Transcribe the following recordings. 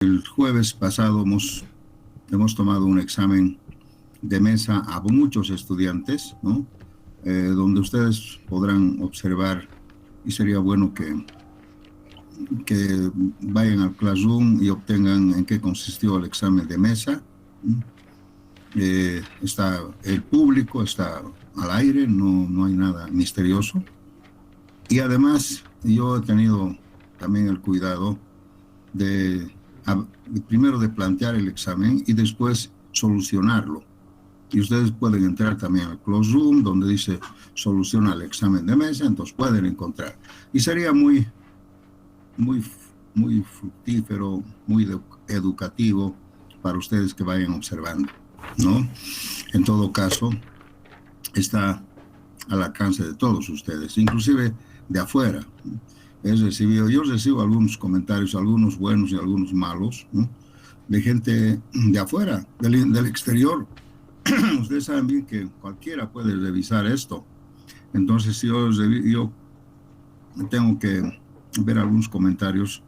El jueves pasado hemos tomado un examen de mesa a muchos estudiantes, ¿no? Donde ustedes podrán observar y sería bueno que vayan al Classroom y obtengan en qué consistió el examen de mesa. Está el público, está al aire, no hay nada misterioso. Y además yo he tenido también el cuidado de, primero de plantear el examen y después solucionarlo. Y ustedes pueden entrar también al Classroom, donde dice soluciona el examen de mesa, entonces pueden encontrar. Y sería muy, muy fructífero, muy educativo para ustedes que vayan observando, ¿no? En todo caso, está al alcance de todos ustedes, inclusive de afuera. Yo recibo algunos comentarios, algunos buenos y algunos malos, ¿no? De gente de afuera, del exterior. Ustedes saben bien que cualquiera puede revisar esto. Entonces yo tengo que ver algunos comentarios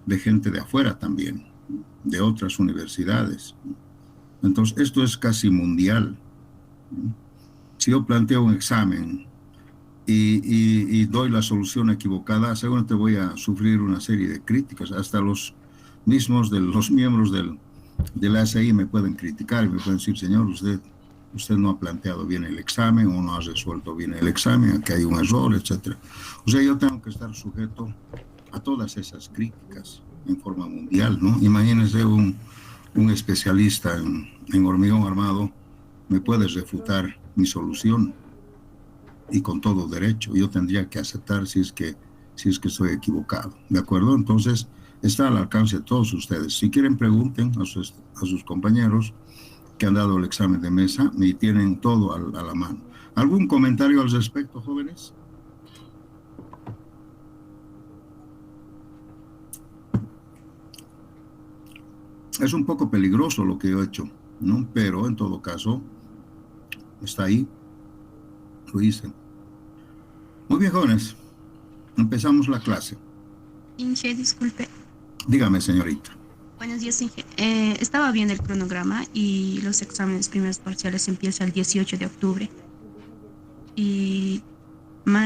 de gente de afuera también, de otras universidades. Entonces esto es casi mundial. Si yo planteo un examen y doy la solución equivocada, seguramente voy a sufrir una serie de críticas. Hasta los mismos de los miembros del ASI me pueden criticar y me pueden decir, señor, usted no ha planteado bien el examen o no ha resuelto bien el examen, aquí hay un error, etc. O sea, yo tengo que estar sujeto a todas esas críticas en forma mundial, ¿no? Imagínense un especialista en hormigón armado me puede refutar mi solución y con todo derecho. Yo tendría que aceptar si es que estoy equivocado, ¿de acuerdo? Entonces, está al alcance de todos ustedes. Si quieren, pregunten a sus compañeros que han dado el examen de mesa y tienen todo a la mano. ¿Algún comentario al respecto, jóvenes? Es un poco peligroso lo que yo he hecho, ¿no? Pero en todo caso, está ahí, lo hice. Muy bien, jóvenes, empezamos la clase. Inge, disculpe. Dígame, señorita. Buenos días, Inge. Estaba viendo el cronograma y los exámenes primeros parciales empiezan el 18 de octubre. Y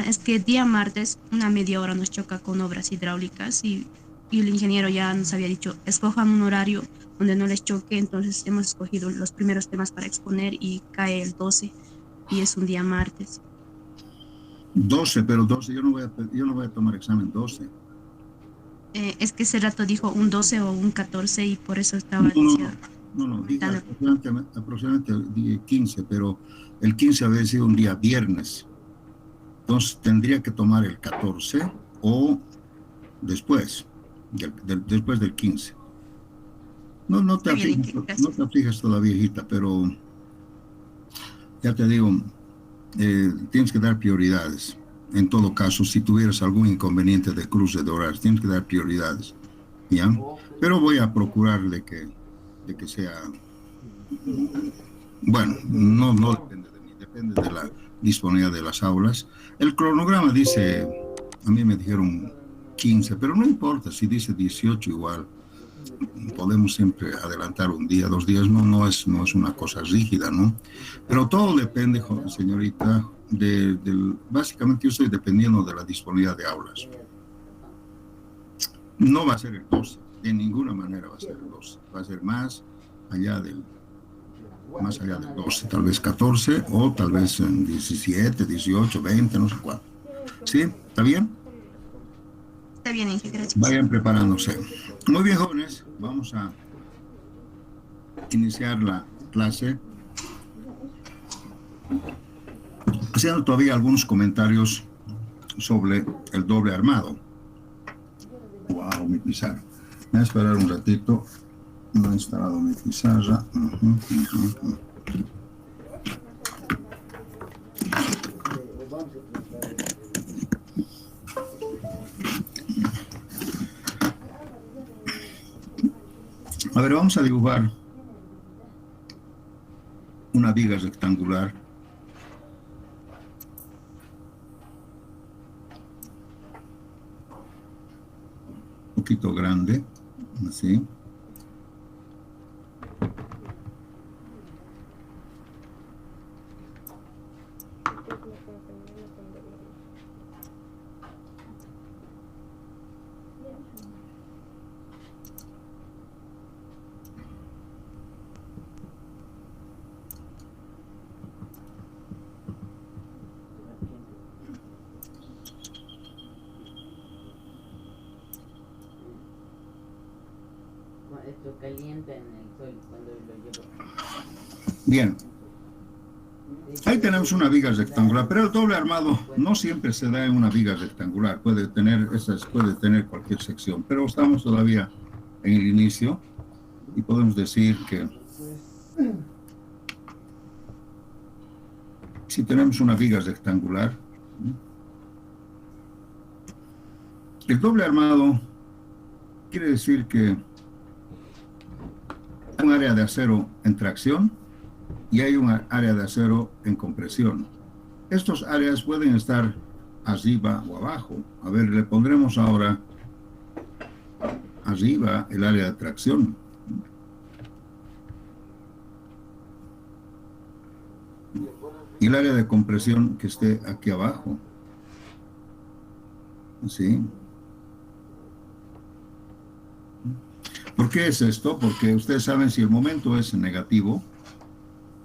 es que día martes, una media hora nos choca con obras hidráulicas y el ingeniero ya nos había dicho, escojan un horario donde no les choque. Entonces hemos escogido los primeros temas para exponer y cae el 12 y es un día martes. 12, pero 12, yo no voy a tomar examen 12. Es que ese rato dijo un 12 o un 14 y por eso estaba diciendo, Dije comentando. aproximadamente 15, pero el 15 había sido un día viernes. Entonces tendría que tomar el 14 o después, después del 15. No te Está bien, afliges, Inge, no gracias. te afliges todavía, hijita, pero ya te digo, tienes que dar prioridades. En todo caso, si tuvieras algún inconveniente de cruce de horarios, tienes que dar prioridades, ¿ya? Pero voy a procurar de que sea, bueno, no depende de mí, depende de la disponibilidad de las aulas. El cronograma dice, a mí me dijeron 15, pero no importa, si dice 18 igual, podemos siempre adelantar un día, 2 días, no es una cosa rígida, ¿no? Pero todo depende, señorita, básicamente yo estoy dependiendo de la disponibilidad de aulas. No va a ser el 12, de ninguna manera va a ser el 12, va a ser allá más allá del 12, tal vez 14 o tal vez 17, 18, 20, no sé cuánto. ¿Sí? ¿Está bien? Está bien, Inge, gracias. Vayan preparándose. Muy bien, jóvenes, vamos a iniciar la clase haciendo todavía algunos comentarios sobre el doble armado. Wow, mi pizarra. Voy a esperar un ratito. No he instalado mi pizarra. A ver, vamos a dibujar una viga rectangular un poquito grande, así. esto calienta en el sol cuando lo llevo. Bien. Ahí tenemos una viga rectangular, pero el doble armado no siempre se da en una viga rectangular, puede tener cualquier sección, pero estamos todavía en el inicio y podemos decir que si tenemos una viga rectangular, el doble armado quiere decir que hay un área de acero en tracción y hay una área de acero en compresión. Estas áreas pueden estar arriba o abajo. A ver, le pondremos ahora arriba el área de tracción. Y el área de compresión que esté aquí abajo. ¿Sí? ¿Por qué es esto? Porque ustedes saben, si el momento es negativo,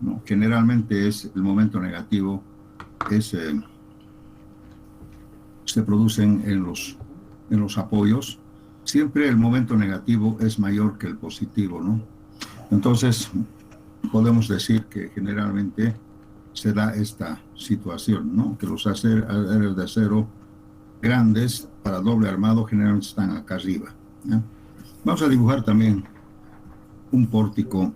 ¿no? Generalmente es el momento negativo se producen en los apoyos. Siempre el momento negativo es mayor que el positivo, ¿no? Entonces podemos decir que generalmente se da esta situación, ¿no? Que los áreas de acero grandes para doble armado generalmente están acá arriba, ¿ya? Vamos a dibujar también un pórtico.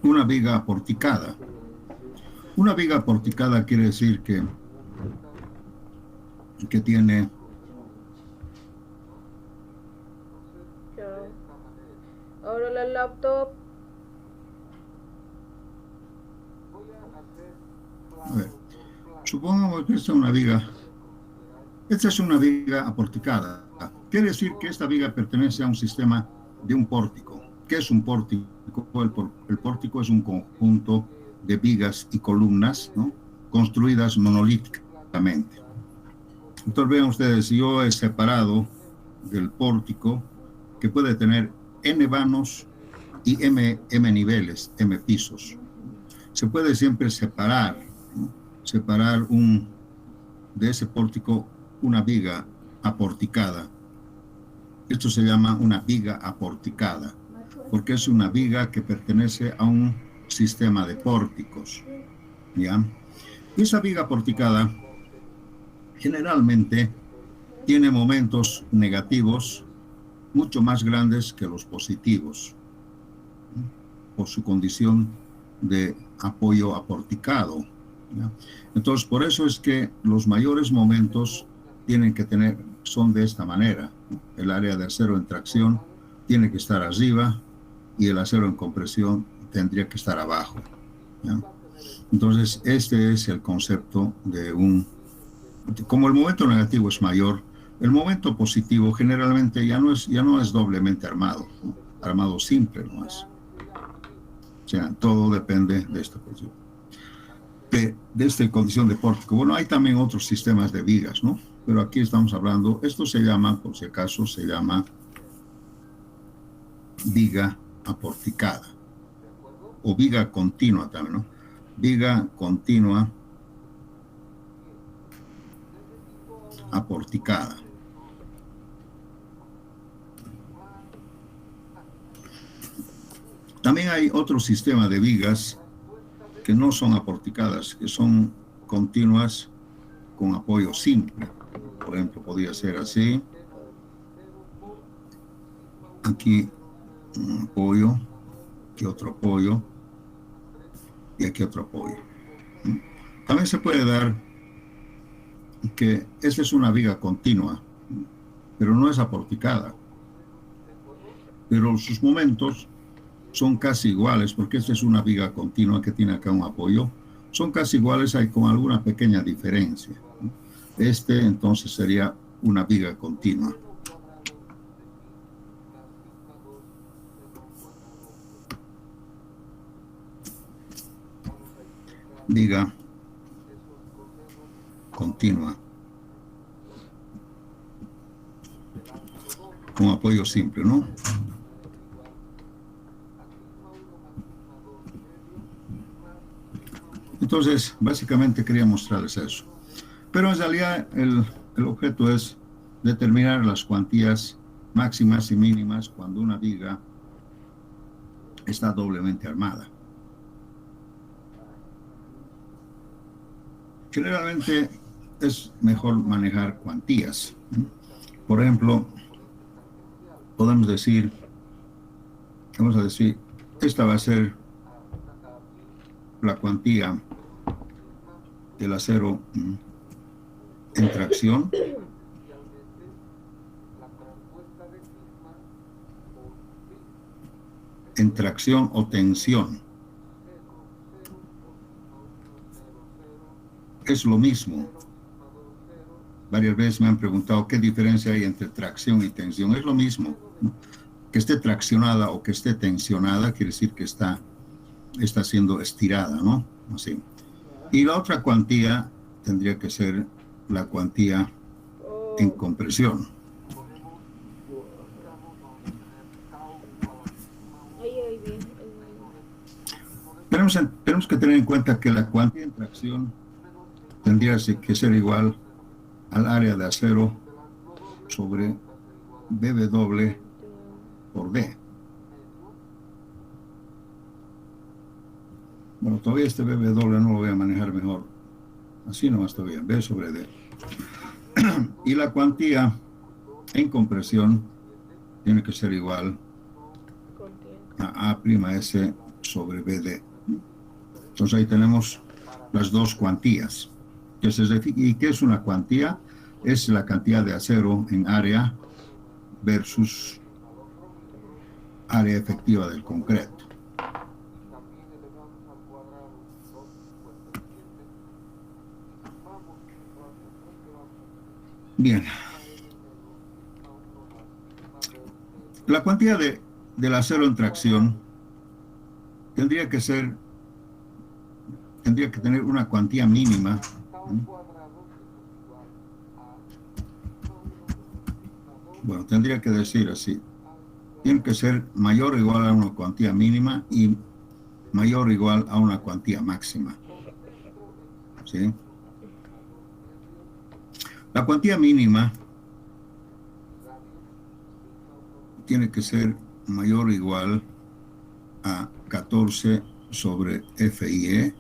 Una viga aporticada. Una viga aporticada quiere decir que tiene ahora la laptop. A ver, supongamos que esta es una viga aporticada. Quiere decir que esta viga pertenece a un sistema de un pórtico. ¿Qué es un pórtico? El pórtico es un conjunto de vigas y columnas, ¿no? Construidas monolíticamente. Entonces vean ustedes, yo he separado del pórtico, que puede tener n vanos y m niveles, m pisos. Se puede siempre separar, ¿no? Separar de ese pórtico una viga aporticada. Esto se llama una viga aporticada, porque es una viga que pertenece a un sistema de pórticos, ¿ya? Y esa viga aporticada generalmente tiene momentos negativos mucho más grandes que los positivos, ¿no? Por su condición de apoyo aporticado, ¿ya? Entonces, por eso es que los mayores momentos son de esta manera, ¿no? El área de acero en tracción tiene que estar arriba y el acero en compresión tendría que estar abajo, ¿ya? Entonces, este es el concepto como el momento negativo es mayor, el momento positivo generalmente ya no es doblemente armado, ¿no? Armado simple nomás. O sea, todo depende de esta posición. De esta condición de pórtico. Bueno, hay también otros sistemas de vigas, ¿no? Pero aquí estamos hablando, esto se llama, por si acaso, se llama viga aporticada o viga continua también, ¿no? Viga continua aporticada. También hay otro sistema de vigas que no son aporticadas, que son continuas con apoyo simple. Por ejemplo, podría ser así. Aquí un apoyo, aquí otro apoyo y aquí otro apoyo. También se puede dar que esta es una viga continua, pero no es aporticada. Pero sus momentos son casi iguales, porque esta es una viga continua que tiene acá un apoyo. Son casi iguales, hay con alguna pequeña diferencia. Este entonces sería una viga continua. Viga continua con apoyo simple, ¿no? Entonces, básicamente quería mostrarles eso. Pero en realidad el objeto es determinar las cuantías máximas y mínimas cuando una viga está doblemente armada. Generalmente es mejor manejar cuantías. Por ejemplo, podemos decir, vamos a decir, esta va a ser la cuantía del acero en tracción, o tensión. Es lo mismo. Varias veces me han preguntado qué diferencia hay entre tracción y tensión. Es lo mismo. Que esté traccionada o que esté tensionada quiere decir que está siendo estirada, ¿no? Así. Y la otra cuantía tendría que ser la cuantía en compresión. Tenemos que tener en cuenta que la cuantía en tracción tendría que ser igual al área de acero sobre BW por D. Bueno, todavía este BW no lo voy a manejar mejor. Así nomás está bien, B sobre D. Y la cuantía en compresión tiene que ser igual a A'S sobre BD. Entonces ahí tenemos las dos cuantías. ¿Y qué es una cuantía? Es la cantidad de acero en área versus área efectiva del concreto. Bien. La cuantía del acero en tracción tendría que tener una cuantía mínima. Bueno, tendría que decir así. Tiene que ser mayor o igual a una cuantía mínima y mayor o igual a una cuantía máxima. ¿Sí? La cuantía mínima tiene que ser mayor o igual a 14 sobre FIE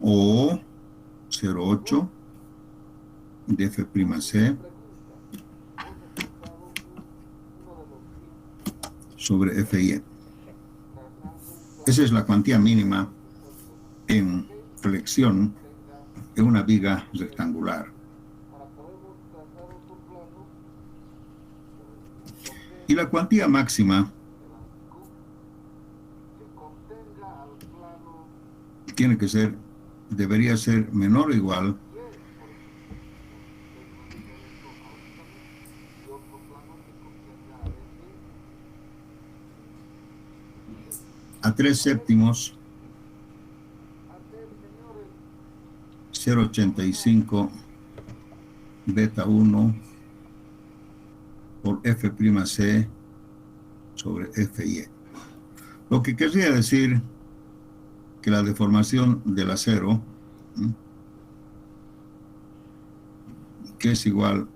o 0,8 de F'C sobre FIE. Esa es la cuantía mínima en flexión de una viga rectangular. Y la cuantía máxima debería ser menor o igual a 3/7 0,85 beta 1 por F'C sobre FIE. Lo que querría decir que la deformación del acero, que es igual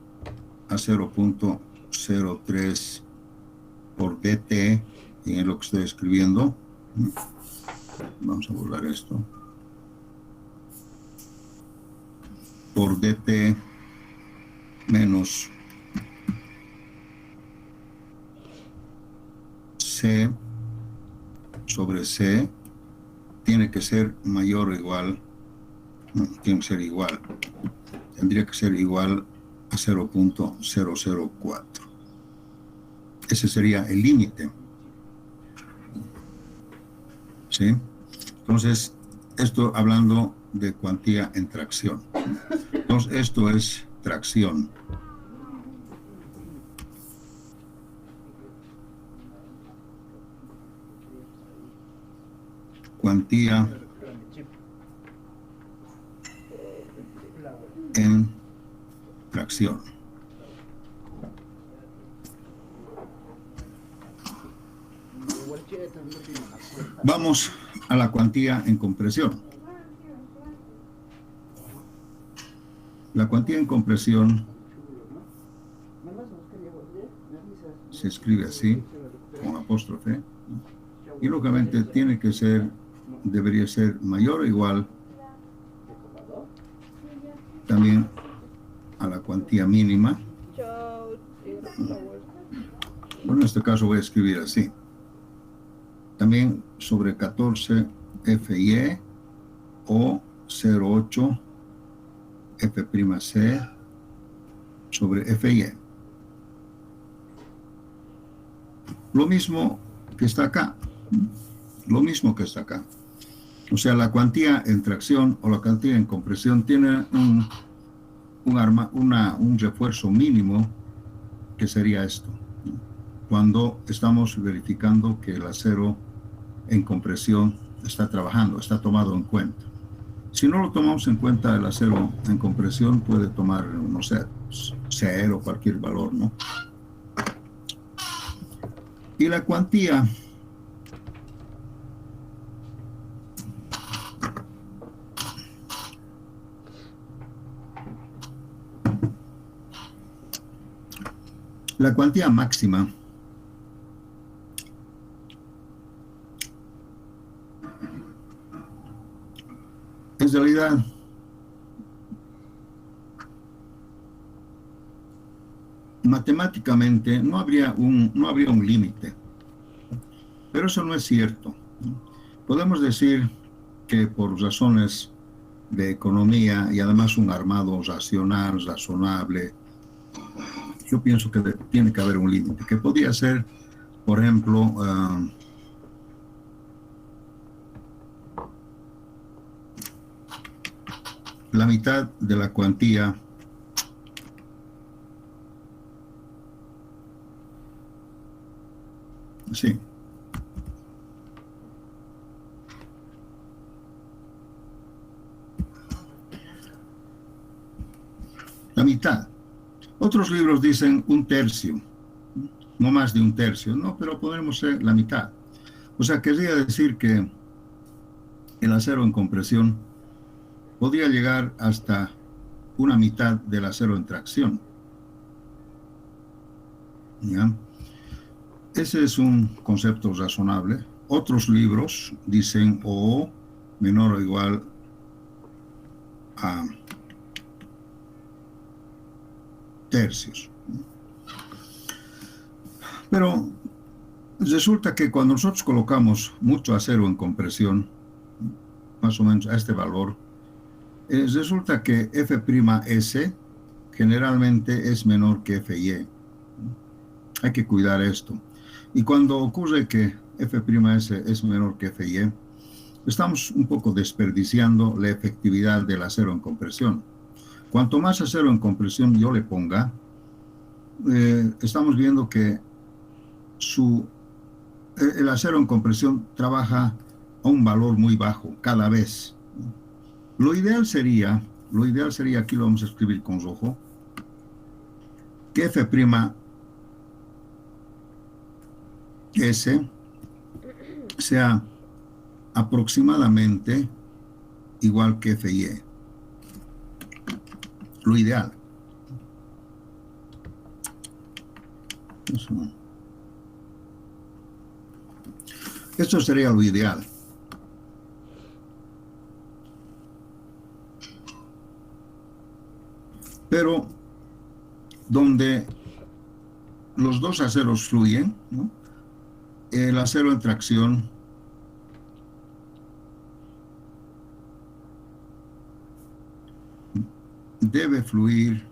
a 0,03 por dt, y en lo que estoy escribiendo, vamos a borrar esto, por dt menos C sobre C tiene que ser mayor o igual, tendría que ser igual a 0,004. Ese sería el límite. ¿Sí? Entonces, esto hablando de cuantía en tracción. Entonces, esto es tracción. Cuantía en tracción. Vamos a la cuantía en compresión. La cuantía en compresión se escribe así, con apóstrofe, y lógicamente tiene que ser, debería ser mayor o igual también a la cuantía mínima. Chao. Bueno, en este caso voy a escribir así. También sobre 14 FY o 0,8 F'C sobre FY. Lo mismo que está acá. Lo mismo que está acá. O sea, la cuantía en tracción o la cuantía en compresión tiene un refuerzo mínimo que sería esto. Cuando estamos verificando que el acero en compresión está trabajando, está tomado en cuenta. Si no lo tomamos en cuenta, el acero en compresión puede tomar, no sé, 0 o cualquier valor, ¿no? Y la cuantía máxima en realidad matemáticamente no habría un límite, pero eso no es cierto. Podemos decir que por razones de economía y además un armado racional, razonable, yo pienso que tiene que haber un límite, que podría ser, por ejemplo, la mitad de la cuantía sí. La mitad. Otros libros dicen 1/3, no más de 1/3, no, pero podemos ser la mitad. O sea, querría decir que el acero en compresión podría llegar hasta una mitad del acero en tracción. ¿Ya? Ese es un concepto razonable. Otros libros dicen O menor o igual a tercios. Pero resulta que cuando nosotros colocamos mucho acero en compresión, más o menos a este valor, resulta que F'S generalmente es menor que Fy. Hay que cuidar esto. Y cuando ocurre que F'S es menor que Fy, estamos un poco desperdiciando la efectividad del acero en compresión. Cuanto más acero en compresión yo le ponga, estamos viendo que el acero en compresión trabaja a un valor muy bajo cada vez. Lo ideal sería, aquí lo vamos a escribir con rojo, que F'S sea aproximadamente igual que Fy. Lo ideal. Esto sería lo ideal. Pero donde los dos aceros fluyen, ¿no? El acero en tracción debe fluir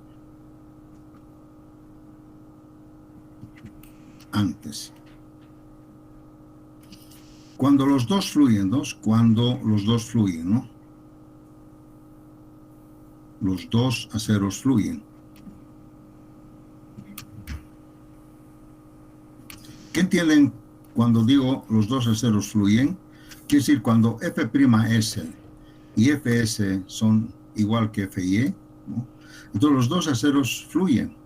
antes. Cuando los dos fluyen, ¿no? ¿No? Los dos aceros fluyen. ¿Qué entienden cuando digo los dos aceros fluyen? Quiere decir, cuando F'S y Fs son igual que Fy, ¿no? Entonces los dos aceros fluyen,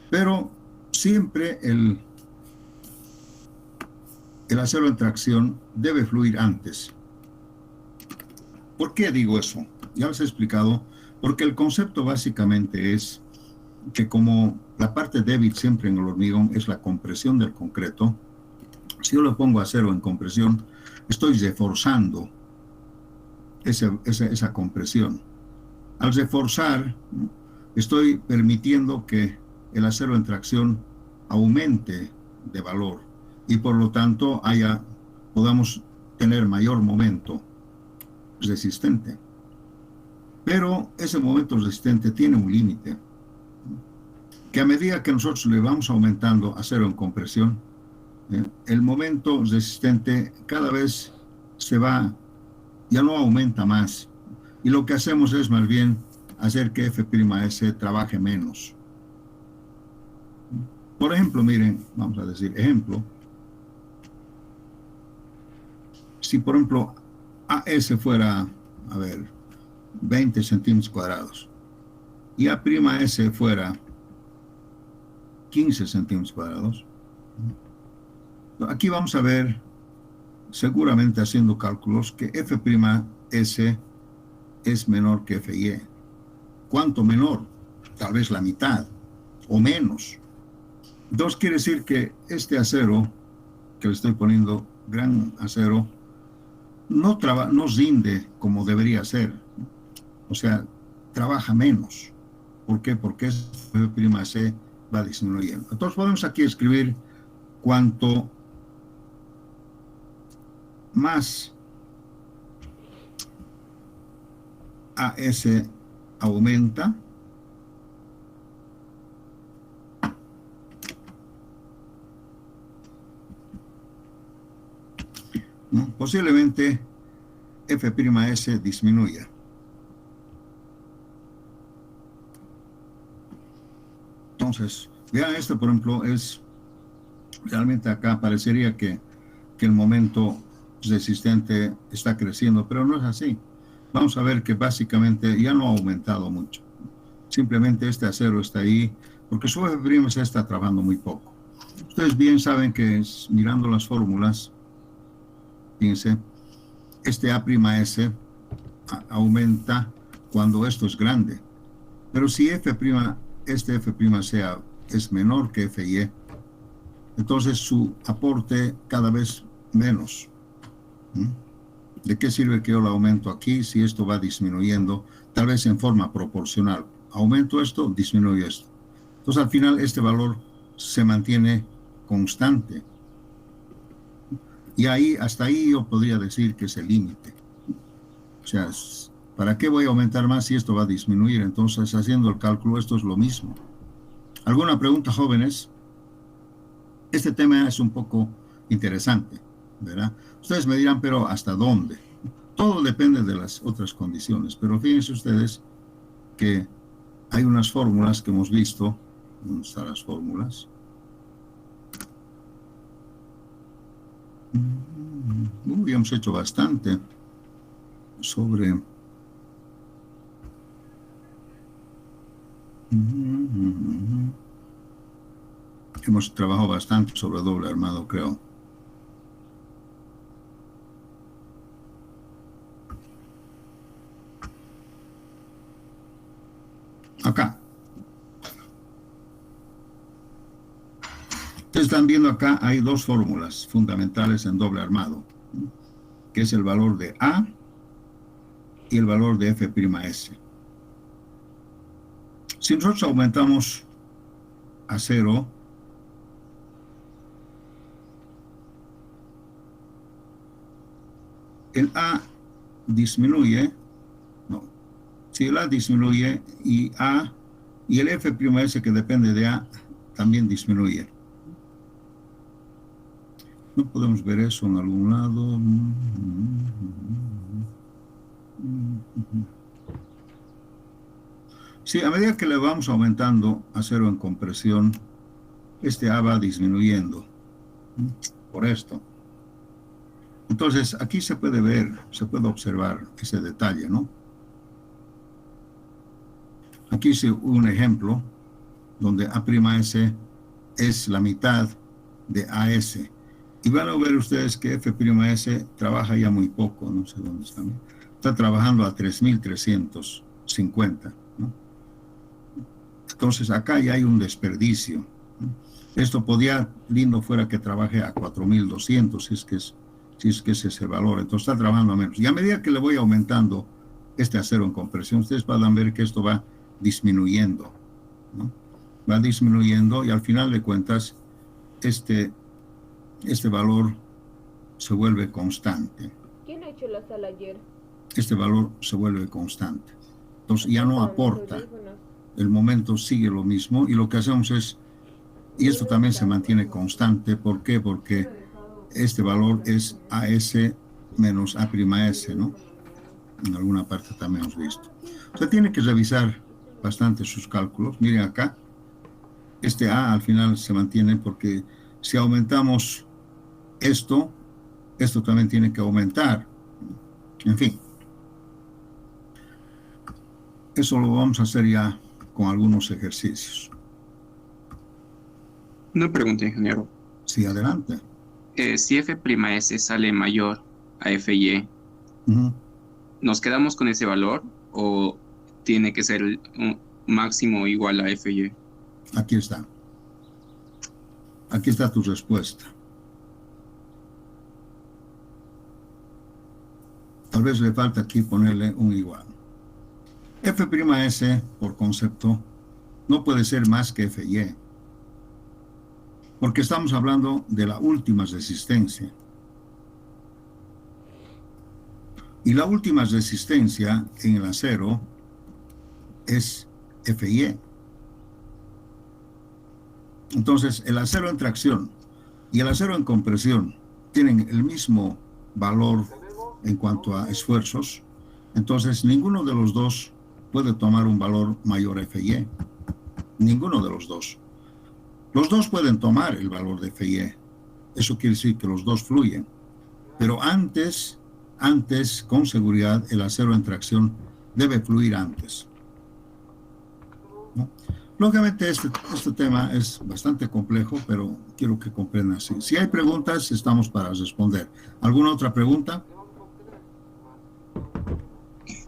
pero siempre el acero en tracción debe fluir antes. ¿Por qué digo eso? Ya les he explicado Porque el concepto básicamente es que como la parte débil siempre en el hormigón es la compresión del concreto, si yo lo pongo acero en compresión, estoy reforzando esa compresión. Al reforzar, estoy permitiendo que el acero en tracción aumente de valor y por lo tanto podamos tener mayor momento resistente. Pero ese momento resistente tiene un límite, que a medida que nosotros le vamos aumentando acero en compresión, el momento resistente cada vez ya no aumenta más. Y lo que hacemos es más bien hacer que F'S trabaje menos. Por ejemplo, miren, vamos a decir, ejemplo. Si por ejemplo AS fuera, 20 centímetros cuadrados y A'S fuera 15 centímetros cuadrados, aquí vamos a ver, seguramente haciendo cálculos, que F'S es menor que Fy. ¿Cuánto menor? Tal vez la mitad o menos. Entonces quiere decir que este acero que le estoy poniendo, gran acero, no rinde como debería ser. O sea, trabaja menos. ¿Por qué? Porque F'S va disminuyendo. Entonces podemos aquí escribir cuanto más AS aumenta, ¿no? Posiblemente F'S disminuya. Entonces, vean esto, por ejemplo, realmente acá parecería que el momento resistente está creciendo, pero no es así. Vamos a ver que básicamente ya no ha aumentado mucho. Simplemente este acero está ahí porque su F'S está trabajando muy poco. Ustedes bien saben que mirando las fórmulas, fíjense, este A'S aumenta cuando esto es grande. Pero si este F'S es menor que Fy, entonces su aporte cada vez menos. ¿De qué sirve que yo lo aumento aquí si esto va disminuyendo? Tal vez en forma proporcional. Aumento esto, disminuyo esto. Entonces al final este valor se mantiene constante. Y hasta ahí yo podría decir que es el límite. O sea, ¿para qué voy a aumentar más si esto va a disminuir? Entonces, haciendo el cálculo, esto es lo mismo. ¿Alguna pregunta, jóvenes? Este tema es un poco interesante, ¿verdad? Ustedes me dirán, pero ¿hasta dónde? Todo depende de las otras condiciones, pero fíjense ustedes que hay unas fórmulas que hemos visto. ¿Dónde están las fórmulas? Hemos hecho bastante sobre hemos trabajado bastante sobre doble armado, creo. Acá. Ustedes están viendo acá, hay dos fórmulas fundamentales en doble armado, que es el valor de A y el valor de F'S. Si nosotros aumentamos a 0, el A disminuye, si el A disminuye y el F'S que depende de A también disminuye. No podemos ver eso en algún lado. Sí, a medida que le vamos aumentando a 0 en compresión, este A va disminuyendo por esto. Entonces, aquí se puede ver, se puede observar ese detalle, ¿no? Aquí hice un ejemplo donde A'S es la mitad de AS. Y van a ver ustedes que F'S trabaja ya muy poco, no sé dónde está. Está trabajando a 3.300 50, ¿no? Entonces acá ya hay un desperdicio, ¿no? Esto podía, lindo fuera que trabaje a 4.200, si es que es ese valor, entonces está trabajando a menos. Y a medida que le voy aumentando este acero en compresión, ustedes van a ver que esto va disminuyendo, ¿no? Va disminuyendo y al final de cuentas este valor se vuelve constante. ¿Quién ha hecho la sala ayer? Este valor se vuelve constante. Entonces ya no aporta. Audífonos. El momento sigue lo mismo y lo que hacemos es, y esto también se mantiene constante, ¿por qué? Porque este valor es AS menos A'S, ¿no? En alguna parte también hemos visto. Usted tiene que revisar bastante sus cálculos. Miren acá, este A al final se mantiene porque si aumentamos esto también tiene que aumentar. En fin, eso lo vamos a hacer ya con algunos ejercicios. Una pregunta, ingeniero. Sí, adelante. Si F'S sale mayor a Fy, ¿nos quedamos con ese valor o tiene que ser un máximo igual a Fy? Aquí está. Aquí está tu respuesta. Tal vez le falta aquí ponerle un igual. F'S, por concepto, no puede ser más que Fy, porque estamos hablando de la última resistencia. Y la última resistencia en el acero es Fy. Entonces, el acero en tracción y el acero en compresión tienen el mismo valor en cuanto a esfuerzos. Entonces, ninguno de los dos puede tomar un valor mayor a Fy. Ninguno de los dos. Los dos pueden tomar el valor de Fy. Eso quiere decir que los dos fluyen. Pero antes, con seguridad, el acero en tracción debe fluir antes, ¿no? Lógicamente, este tema es bastante complejo, pero quiero que comprendan así. Si hay preguntas, estamos para responder. ¿Alguna otra pregunta?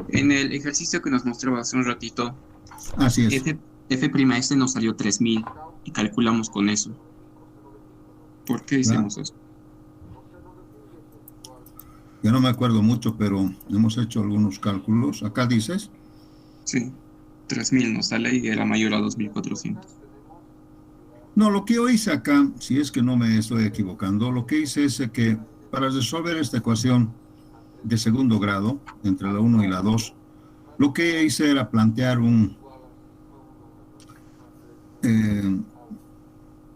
En el ejercicio que nos mostró hace un ratito, Así es. F'S nos salió 3000 y calculamos con eso. ¿Por qué hicimos eso? Yo no me acuerdo mucho, pero hemos hecho algunos cálculos. Acá dices. Sí, 3000 nos sale y era mayor a 2400. No, lo que yo hice acá, si es que no me estoy equivocando, lo que hice es que para resolver esta ecuación de segundo grado, entre la 1 y la 2, lo que hice era plantear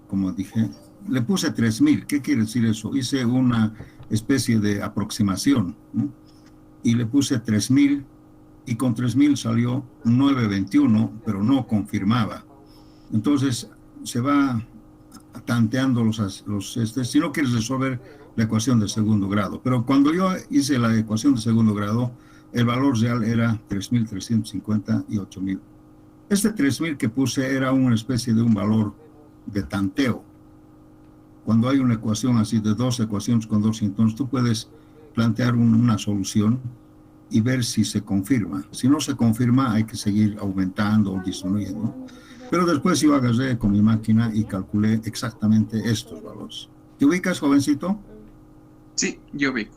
como dije, le puse 3000. ¿Qué quiere decir eso? Hice una especie de aproximación, ¿no? Y le puse 3000 y con 3000 salió 921, pero no confirmaba. Entonces se va tanteando si no quieres resolver la ecuación de segundo grado. Pero cuando yo hice la ecuación de segundo grado, el valor real era 3.350 y 8.000. Este 3.000 que puse era una especie de un valor de tanteo. Cuando hay una ecuación así de dos ecuaciones con dos entonces tú puedes plantear una solución y ver si se confirma. Si no se confirma, hay que seguir aumentando o disminuyendo. Pero después yo agarré con mi máquina y calculé exactamente estos valores. ¿Te ubicas, jovencito? Sí, yo ubico.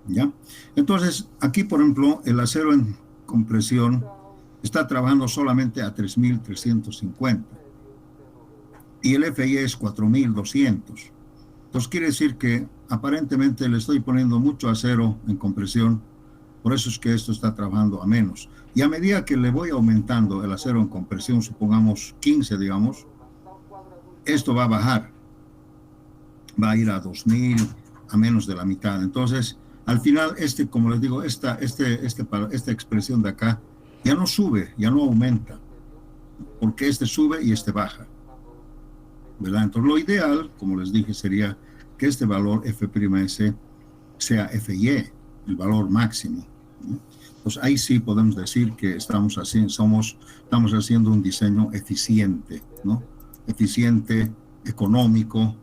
¿Ya? Entonces, aquí, por ejemplo, el acero en compresión está trabajando solamente a 3.350. Y el Fy es 4.200. Entonces quiere decir que aparentemente le estoy poniendo mucho acero en compresión, por eso es que esto está trabajando a menos. Y a medida que le voy aumentando el acero en compresión, supongamos 15, digamos, esto va a bajar. Va a ir a 2.000, a menos de la mitad. Entonces, al final, como les digo, esta expresión de acá ya no sube, ya no aumenta, porque sube y baja, ¿verdad? Entonces lo ideal, como les dije, sería que este valor F'S sea Fy, el valor máximo, ¿no? Pues ahí sí podemos decir que estamos haciendo un diseño eficiente, ¿no? Eficiente, económico,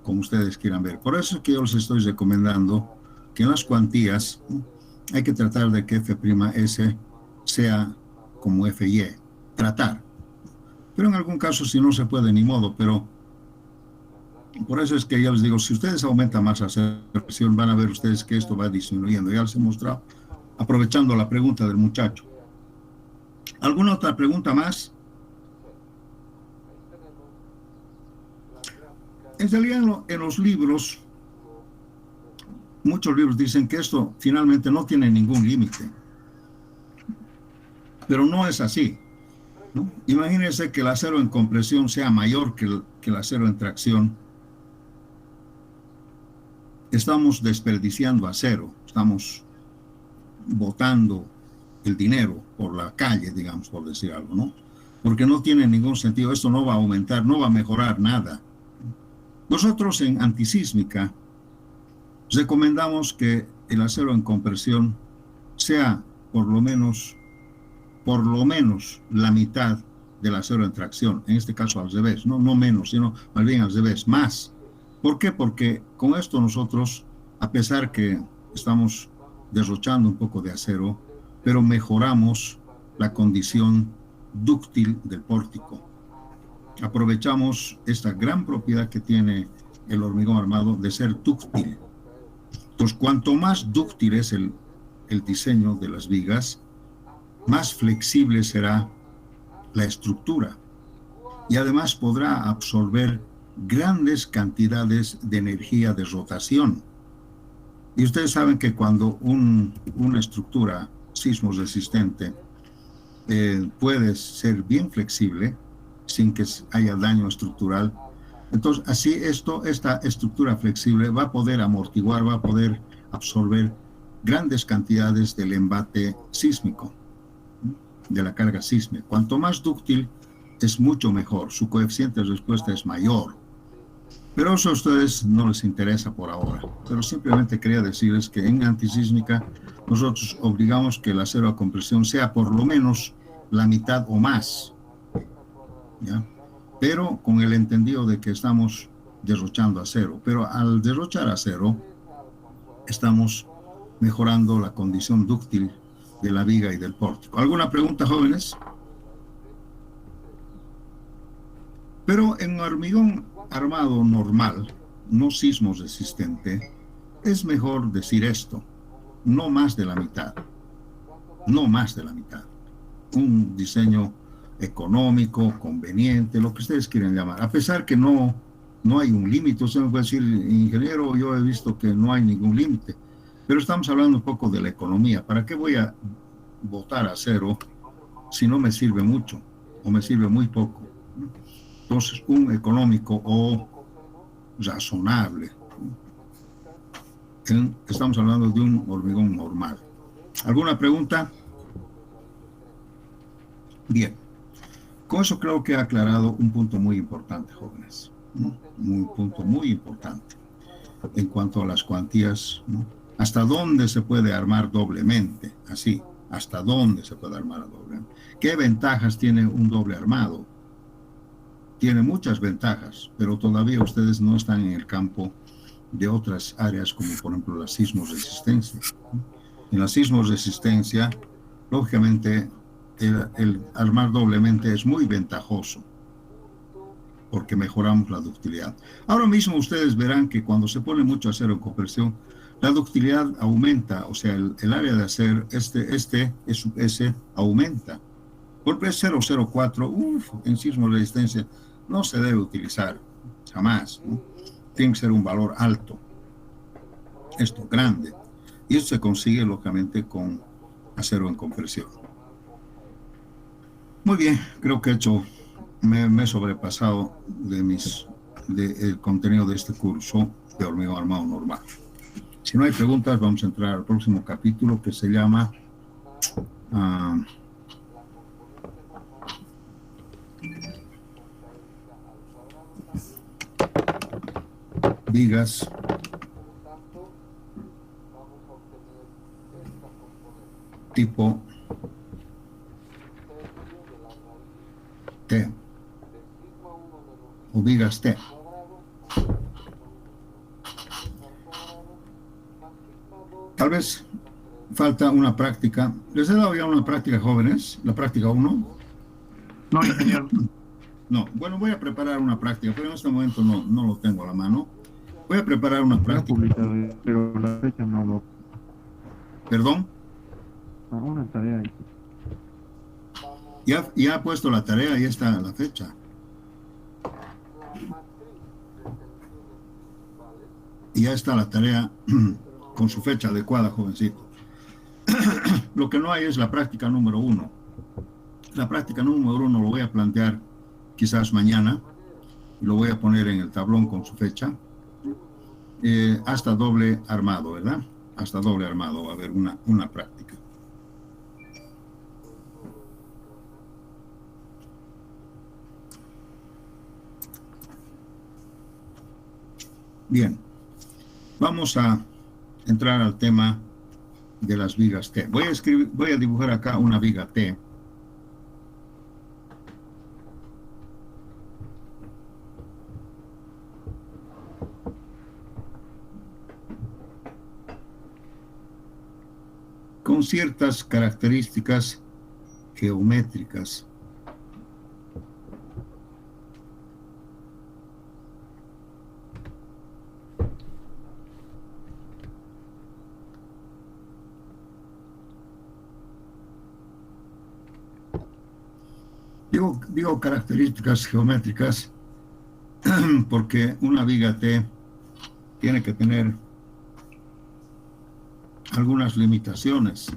como ustedes quieran ver. Por eso es que yo les estoy recomendando que en las cuantías, ¿no?, hay que tratar de que F'S sea como FY, tratar. Pero en algún caso, si no se puede, ni modo, pero por eso es que ya les digo, si ustedes aumentan más la presión, van a ver ustedes que esto va disminuyendo. Ya les he mostrado, aprovechando la pregunta del muchacho. ¿Alguna otra pregunta más? En realidad, en los libros, muchos libros dicen que esto finalmente no tiene ningún límite. Pero no es así, ¿no? Imagínense que el acero en compresión sea mayor que el acero en tracción. Estamos desperdiciando acero, estamos botando el dinero por la calle, digamos, por decir algo, ¿no? Porque no tiene ningún sentido, esto no va a aumentar, no va a mejorar nada. Nosotros en antisísmica recomendamos que el acero en compresión sea por lo menos la mitad del acero en tracción, en este caso al revés, no menos, sino más bien al revés, más. ¿Por qué? Porque con esto nosotros, a pesar que estamos derrochando un poco de acero, pero mejoramos la condición dúctil del pórtico. Aprovechamos esta gran propiedad que tiene el hormigón armado de ser dúctil. Entonces, cuanto más dúctil es el diseño de las vigas, más flexible será la estructura y además podrá absorber grandes cantidades de energía de rotación. Y ustedes saben que cuando una estructura sismo resistente puede ser bien flexible sin que haya daño estructural, entonces así esta estructura flexible va a poder amortiguar, va a poder absorber grandes cantidades del embate sísmico, de la carga sísmica. Cuanto más dúctil es mucho mejor, su coeficiente de respuesta es mayor. Pero eso a ustedes no les interesa por ahora. Pero simplemente quería decirles que en antisísmica nosotros obligamos que el acero a compresión sea por lo menos la mitad o más, ¿ya? Pero con el entendido de que estamos derrochando acero. Pero al derrochar acero, estamos mejorando la condición dúctil de la viga y del pórtico. ¿Alguna pregunta, jóvenes? Pero en hormigón armado normal, no sismo resistente, es mejor decir esto: no más de la mitad. No más de la mitad. Un diseño económico, conveniente, lo que ustedes quieran llamar. A pesar que no hay un límite. Usted me puede decir, ingeniero, yo he visto que no hay ningún límite. Pero estamos hablando un poco de la economía. ¿Para qué voy a botar acero si no me sirve mucho o me sirve muy poco? Entonces, un económico o razonable. Estamos hablando de un hormigón normal. ¿Alguna pregunta? Bien. Con eso creo que he aclarado un punto muy importante, jóvenes, ¿no? Un punto muy importante en cuanto a las cuantías, ¿no? ¿Hasta dónde se puede armar doblemente? Así, ¿hasta dónde se puede armar doblemente? ¿Qué ventajas tiene un doble armado? Tiene muchas ventajas, pero todavía ustedes no están en el campo de otras áreas, como por ejemplo la sismoresistencia. En la sismoresistencia, lógicamente, el armar doblemente es muy ventajoso, porque mejoramos la ductilidad. Ahora mismo ustedes verán que cuando se pone mucho acero en compresión, la ductilidad aumenta, o sea, el área de acero, S aumenta. Por P004, en sismoresistencia no se debe utilizar, jamás, ¿no? Tiene que ser un valor alto, esto grande, y esto se consigue lógicamente con acero en compresión. Muy bien, creo que me he sobrepasado del contenido de este curso de hormigón armado normal. Si no hay preguntas, vamos a entrar al próximo capítulo, que se llama vigas tipo T o vigas T. Tal vez falta una práctica. ¿Les he dado ya una práctica, jóvenes? ¿La práctica 1? No, ingeniero. No, bueno, voy a preparar una práctica, pero en este momento no lo tengo a la mano. Voy a preparar una práctica. Publicado, pero la fecha no lo... ¿Perdón? Una tarea. Ya ha puesto la tarea, ya está la fecha. Y ya está la tarea con su fecha adecuada, jovencito. Lo que no hay es la práctica número 1. La práctica número 1 lo voy a plantear quizás mañana. Lo voy a poner en el tablón con su fecha. Hasta doble armado, ¿verdad? Hasta doble armado va a haber una práctica. Bien, vamos a entrar al tema de las vigas T. Voy a dibujar acá una viga T. Con ciertas características geométricas. Digo características geométricas porque una viga T tiene que tener algunas limitaciones.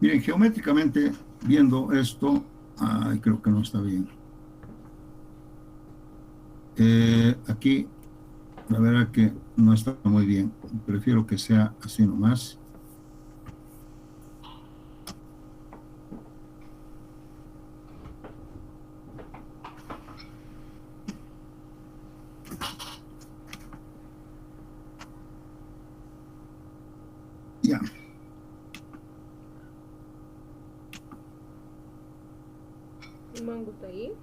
Miren, geométricamente viendo esto, creo que no está bien. Aquí, la verdad que no está muy bien. Prefiero que sea así nomás. Ya. ¿El mango está ahí?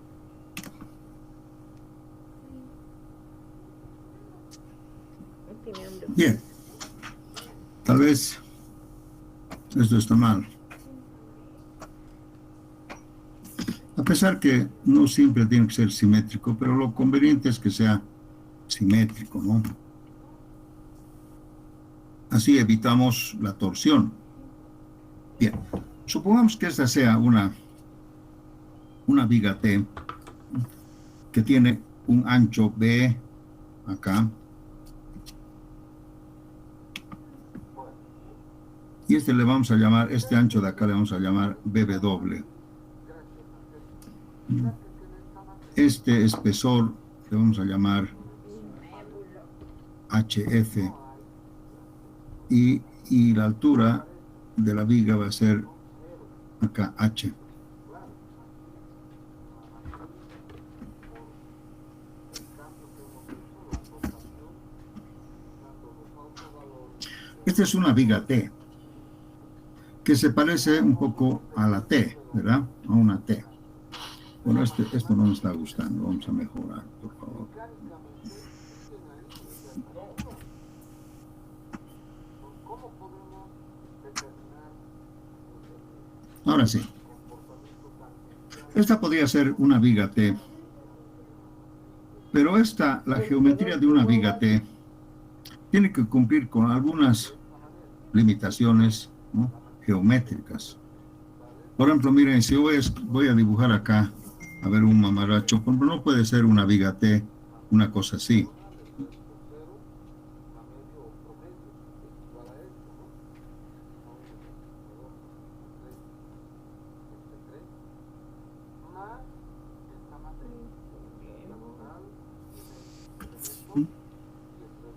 No tiene hambre. Bien. Tal vez esto está mal. A pesar que no siempre tiene que ser simétrico, pero lo conveniente es que sea simétrico, ¿no? Así evitamos la torsión. Bien, supongamos que esta sea una viga T que tiene un ancho B acá. Y este ancho de acá le vamos a llamar BW. Este espesor le vamos a llamar HF. Y la altura de la viga va a ser acá H. Esta es una viga T que se parece un poco a la T, ¿verdad? A una T. Bueno, esto no me está gustando. Vamos a mejorar, por favor. Ahora sí. Esta podría ser una viga T. Pero la geometría de una viga T tiene que cumplir con algunas limitaciones, ¿no?, geométricas. Por ejemplo, miren, si voy a dibujar acá, a ver, un mamaracho, por ejemplo, no puede ser una viga T, una cosa así.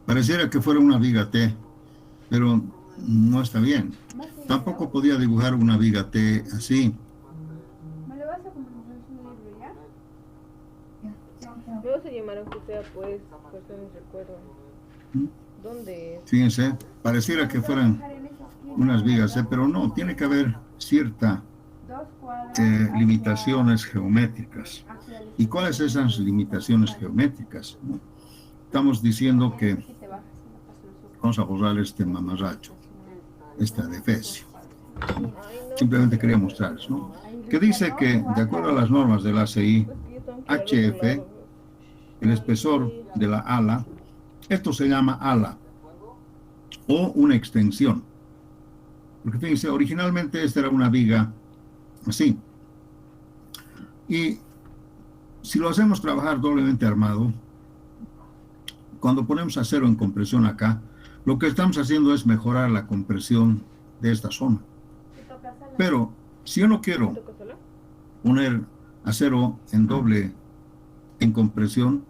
Pareciera que fuera una viga T, pero no está bien. Tampoco podía dibujar una viga T así. ¿Me lo vas a comunicar su libro ya? Luego se llamaron que sea, pues no recuerdo. ¿Dónde es? Fíjense, pareciera que fueran unas vigas T, pero no, tiene que haber ciertas limitaciones geométricas. ¿Y cuáles son esas limitaciones geométricas, ¿no? Estamos diciendo que vamos a borrar este mamarracho, esta defecio. Simplemente quería mostrarles, ¿no? Que dice que, de acuerdo a las normas del ACI, HF, el espesor de la ala, esto se llama ala o una extensión. Porque fíjense, originalmente esta era una viga así. Y si lo hacemos trabajar doblemente armado, cuando ponemos acero en compresión acá, lo que estamos haciendo es mejorar la compresión de esta zona. Pero si yo no quiero poner acero en doble en compresión,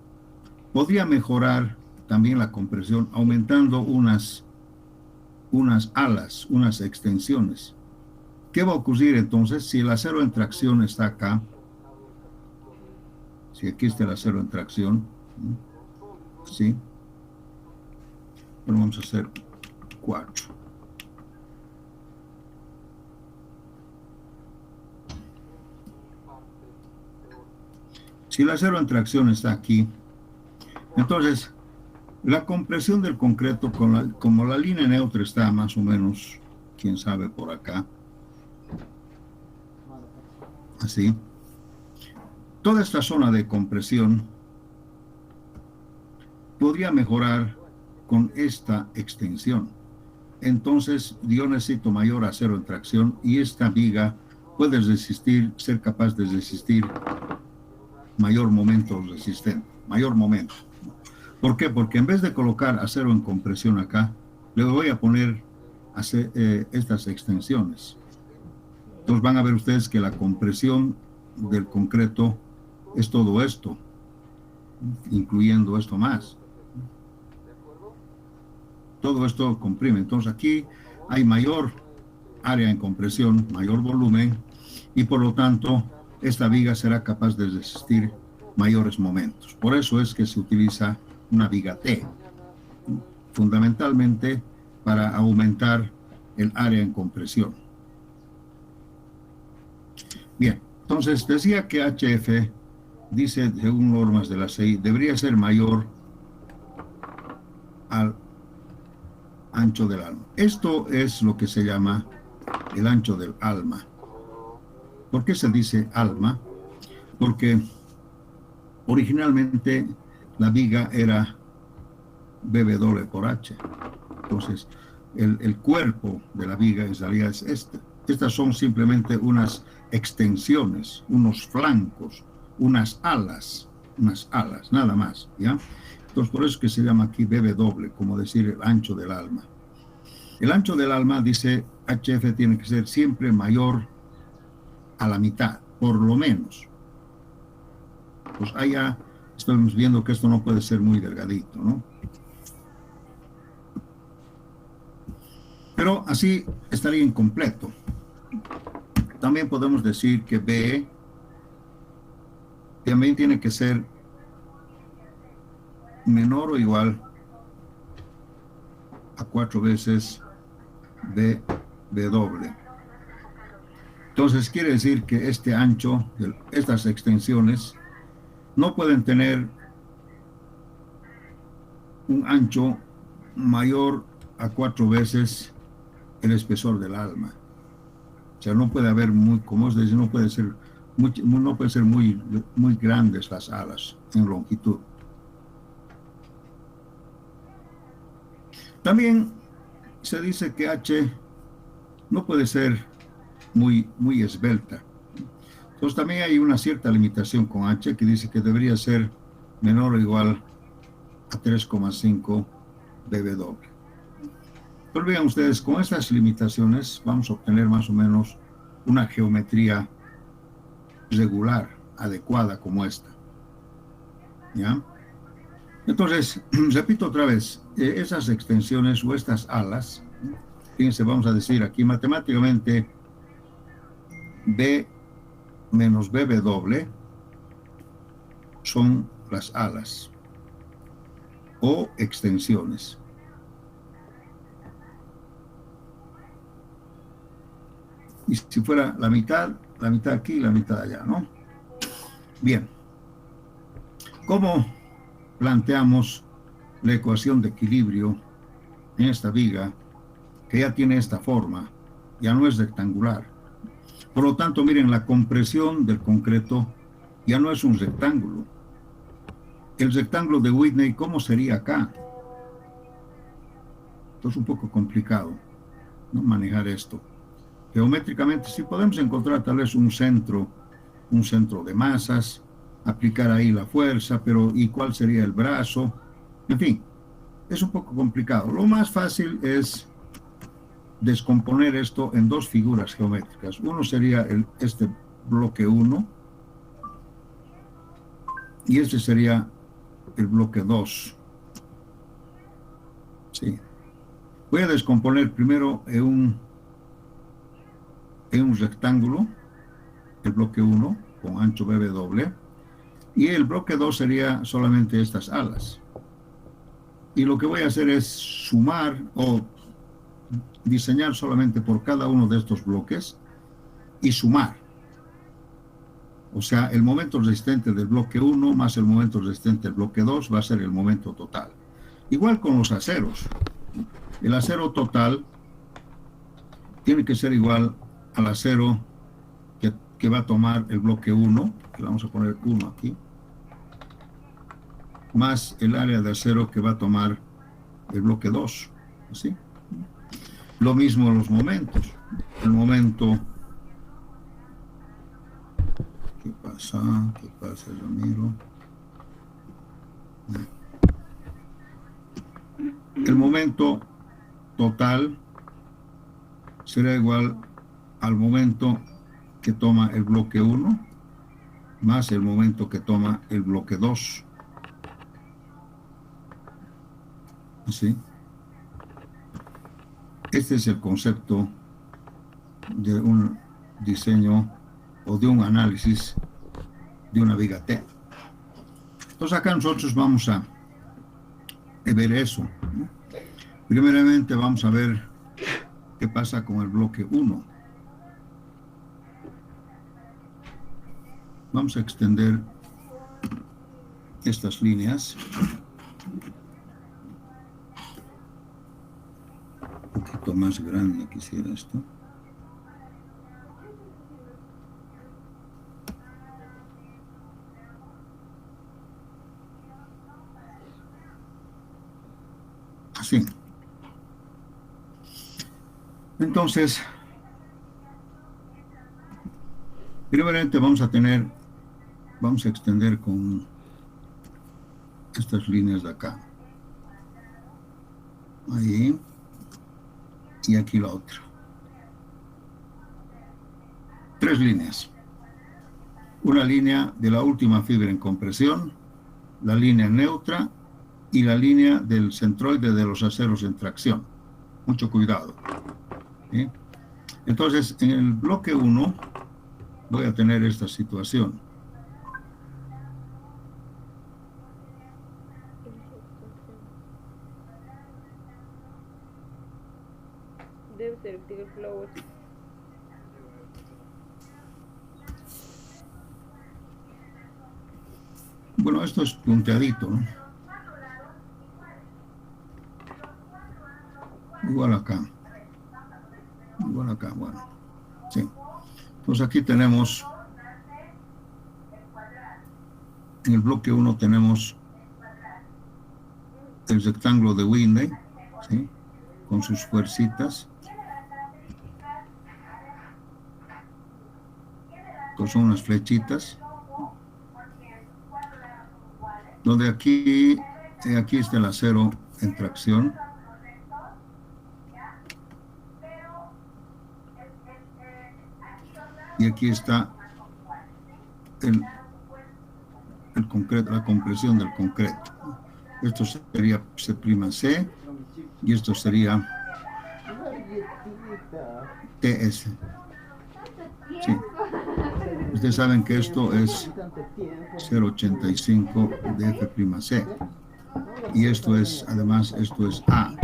podría mejorar también la compresión aumentando unas alas, unas extensiones. ¿Qué va a ocurrir entonces si el acero en tracción está acá? Si aquí está el acero en tracción, ¿sí? Bueno, vamos a hacer 4. Si el acero en tracción está aquí, entonces la compresión del concreto, como la línea neutra está más o menos, quién sabe, por acá, así, toda esta zona de compresión podría mejorar con esta extensión. Entonces yo necesito mayor acero en tracción y esta viga puede resistir, ser capaz de resistir mayor momento resistente, mayor momento. ¿Por qué? Porque en vez de colocar acero en compresión acá, le voy a poner estas extensiones. Entonces van a ver ustedes que la compresión del concreto es todo esto, incluyendo esto más. Todo esto comprime. Entonces aquí hay mayor área en compresión, mayor volumen, y por lo tanto esta viga será capaz de resistir mayores momentos. Por eso es que se utiliza una viga T, fundamentalmente para aumentar el área en compresión. Bien, entonces decía que HF, dice según normas de la CI, debería ser mayor al ancho del alma. Esto es lo que se llama el ancho del alma. ¿Por qué se dice alma? Porque originalmente la viga era BW por H. Entonces, el cuerpo de la viga en realidad es este. Estas son simplemente unas extensiones, unos flancos, unas alas, nada más, ¿ya? Entonces, por eso es que se llama aquí BW, como decir el ancho del alma. El ancho del alma, dice HF, tiene que ser siempre mayor a la mitad, por lo menos. Pues allá estamos viendo que esto no puede ser muy delgadito, ¿no? Pero así estaría incompleto. También podemos decir que B también tiene que ser menor o igual a 4 veces BW. Entonces quiere decir que este ancho, estas extensiones, no pueden tener un ancho mayor a 4 veces el espesor del alma. O sea, no puede haber como es decir, no puede ser muy grandes las alas en longitud. También se dice que H no puede ser muy esbelta. Entonces también hay una cierta limitación con H que dice que debería ser menor o igual a 3,5 BW. Pero vean ustedes, con estas limitaciones vamos a obtener más o menos una geometría regular, adecuada como esta. ¿Ya? Entonces, repito otra vez, esas extensiones o estas alas, fíjense, vamos a decir aquí matemáticamente B menos BW son las alas o extensiones. Y si fuera la mitad aquí y la mitad allá, ¿no? Bien. ¿Cómo planteamos la ecuación de equilibrio en esta viga, que ya tiene esta forma, ya no es rectangular. Por lo tanto, miren, la compresión del concreto ya no es un rectángulo. El rectángulo de Whitney, ¿cómo sería acá? Esto es un poco complicado, ¿no? Manejar esto. Geométricamente sí podemos encontrar tal vez un centro de masas, aplicar ahí la fuerza, pero ¿y cuál sería el brazo? En fin, es un poco complicado. Lo más fácil es descomponer esto en dos figuras geométricas. Uno sería este bloque 1 y este sería el bloque 2. Sí. Voy a descomponer primero en un rectángulo, el bloque 1 con ancho BW, y el bloque 2 sería solamente estas alas. Y lo que voy a hacer es sumar o diseñar solamente por cada uno de estos bloques y sumar. O sea, el momento resistente del bloque 1 más el momento resistente del bloque 2 va a ser el momento total. Igual con los aceros. El acero total tiene que ser igual al acero que va a tomar el bloque 1, que vamos a poner 1 aquí, más el área de acero que va a tomar el bloque 2. ¿Sí? Lo mismo los momentos. El momento... ¿Qué pasa? ¿Qué pasa, Ramiro? El momento total será igual al momento que toma el bloque 1 más el momento que toma el bloque 2. ¿Sí? Este es el concepto de un diseño o de un análisis de una viga T. Entonces acá nosotros vamos a ver eso, ¿no? Primeramente vamos a ver qué pasa con el bloque 1. Vamos a extender estas líneas. Un poquito más grande quisiera esto. Así. Entonces, primeramente vamos a extender con estas líneas de acá. Ahí. Y aquí la otra. 3 líneas. Una línea de la última fibra en compresión, la línea neutra y la línea del centroide de los aceros en tracción. Mucho cuidado. ¿Sí? Entonces, en el bloque 1 voy a tener esta situación. Debe ser el flow. Bueno, esto es punteadito, ¿no? Igual acá, bueno, sí. Pues aquí tenemos, en el bloque 1 tenemos el rectángulo de Whitney, ¿sí? Con sus fuercitas. Estos son unas flechitas. Donde aquí está el acero en tracción. Y aquí está el concreto, la compresión del concreto. Esto sería C', y esto sería TS. Sí. Ustedes saben que esto es 0,85 de F'C. Y esto es, además, esto es A.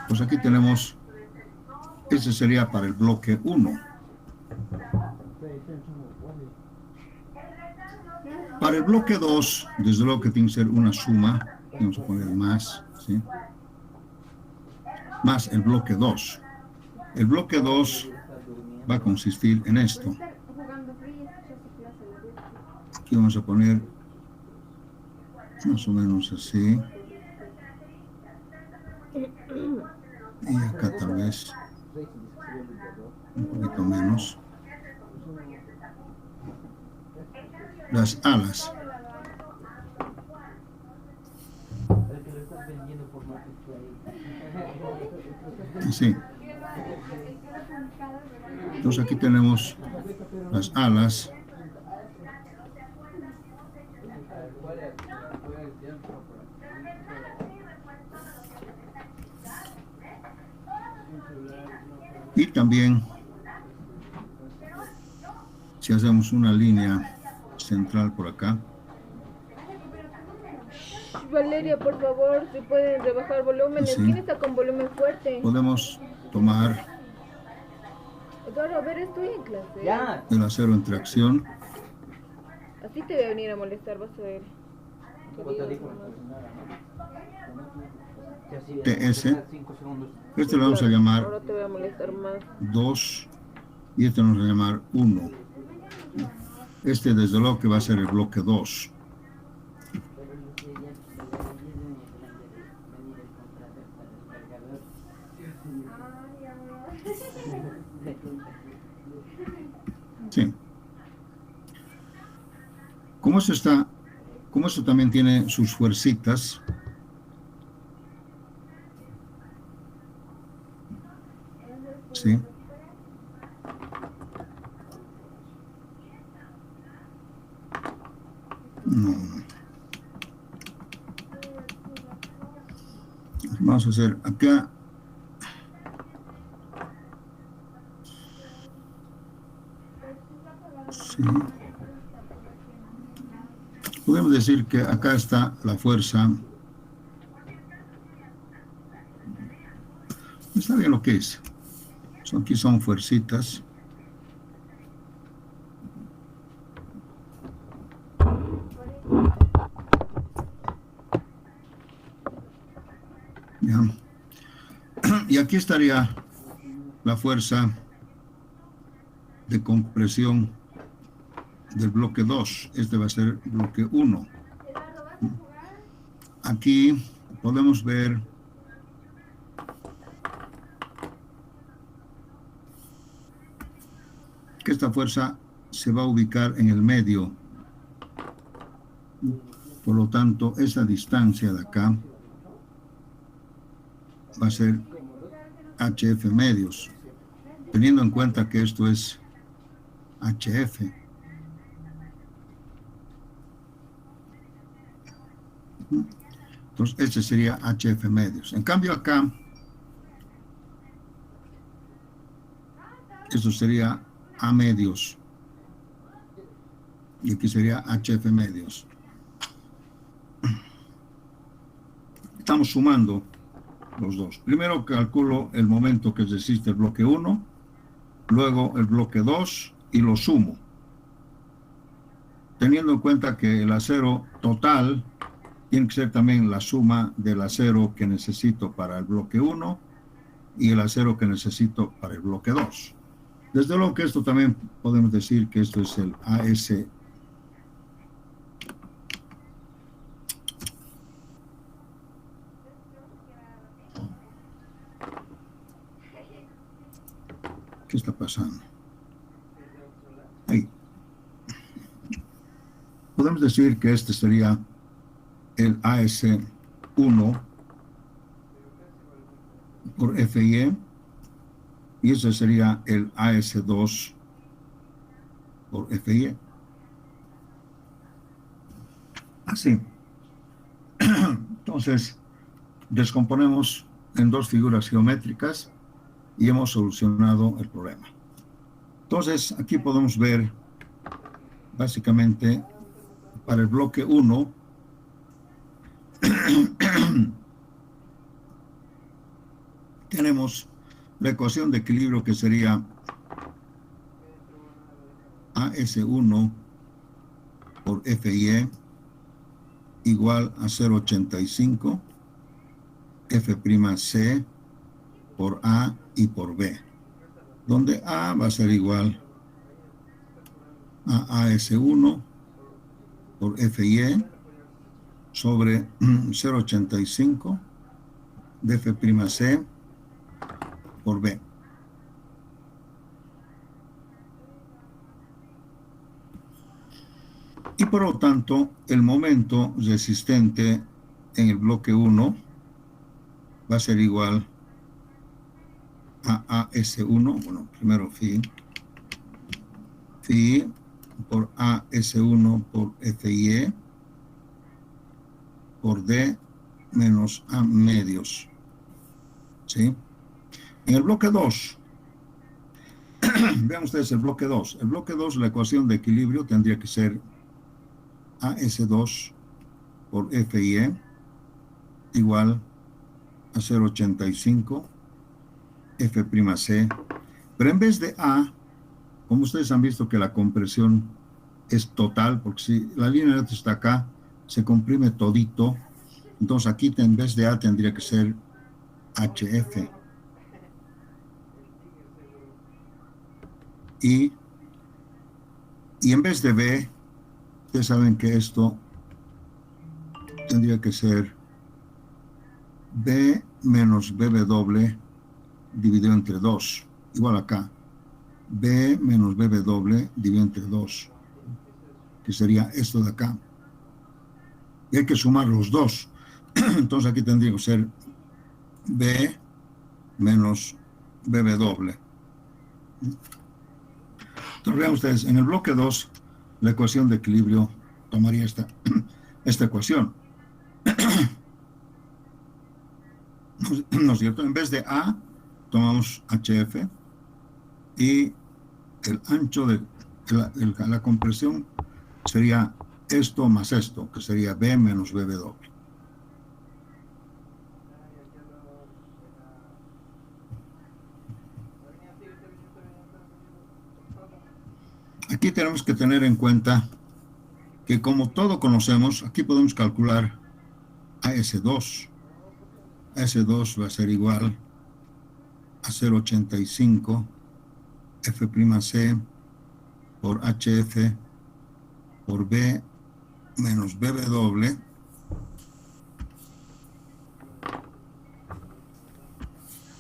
Pues aquí tenemos, este sería para el bloque 1. Para el bloque 2, desde luego que tiene que ser una suma, vamos a poner más, ¿sí? Más el bloque 2. El bloque 2 va a consistir en esto. Aquí vamos a poner más o menos así. Y acá tal vez un poquito menos. Las alas. Así. Entonces aquí tenemos las alas. Y también, si hacemos una línea central por acá. Valeria, por favor, si pueden rebajar volúmenes. Sí. ¿Quién está con volumen fuerte? Podemos tomar Eduardo, a ver, estoy en clase. Ya. el acero en tracción. Así te voy a venir a molestar, vas a ver. TS. Este lo vamos a llamar Ahora te voy a molestar más. 2 y este lo vamos a llamar 1. Este desde luego que va a ser el bloque 2. Sí. Como esto también tiene sus fuercitas, sí. No. Vamos a hacer acá. Sí. Podemos decir que acá está la fuerza. Está bien lo que es. Aquí son fuercitas. Ya. Y aquí estaría la fuerza de compresión del bloque 2. Este va a ser bloque 1. Aquí podemos ver que esta fuerza se va a ubicar en el medio. Por lo tanto, esa distancia de acá va a ser HF medios, teniendo en cuenta que esto es HF. Entonces, este sería HF medios. En cambio acá, esto sería A medios. Y aquí sería HF medios. Estamos sumando los dos. Primero calculo el momento que resiste el bloque 1, luego el bloque 2 y lo sumo. Teniendo en cuenta que el acero total tiene que ser también la suma del acero que necesito para el bloque 1 y el acero que necesito para el bloque 2. Desde luego que esto también podemos decir que esto es el AS. ¿Qué está pasando? Ahí. Podemos decir que este sería el AS1 por FIE y ese sería el AS2 por FIE. Así. Entonces, descomponemos en dos figuras geométricas y hemos solucionado el problema. Entonces, aquí podemos ver básicamente para el bloque 1 tenemos la ecuación de equilibrio que sería AS1 por FY igual a 0,85 F'C por A y por B, donde A va a ser igual a AS1 por FY sobre 0,85 de F'C por B. Y por lo tanto, el momento resistente en el bloque 1 va a ser igual a AS1, bueno, primero phi por AS1 por FY por D menos A medios. ¿Sí? En el bloque 2, vean ustedes el bloque 2. El bloque 2, la ecuación de equilibrio tendría que ser AS2 por FY igual a 0,85 F'C. Pero en vez de A, como ustedes han visto que la compresión es total, porque si la línea está acá, se comprime todito. Entonces aquí en vez de A tendría que ser HF. Y en vez de B, ustedes saben que esto tendría que ser B menos BW dividido entre 2. Igual acá. B menos BW dividido entre 2. Que sería esto de acá. Y hay que sumar los dos. Entonces aquí tendría que ser B menos BW. Entonces vean ustedes, en el bloque 2, la ecuación de equilibrio tomaría esta ecuación. ¿No es cierto? En vez de A, tomamos HF y el ancho de la compresión sería esto más esto, que sería B menos BW. Aquí tenemos que tener en cuenta que como todo conocemos, aquí podemos calcular AS2. AS2 va a ser igual a 0,85 F'C por HF por B menos BW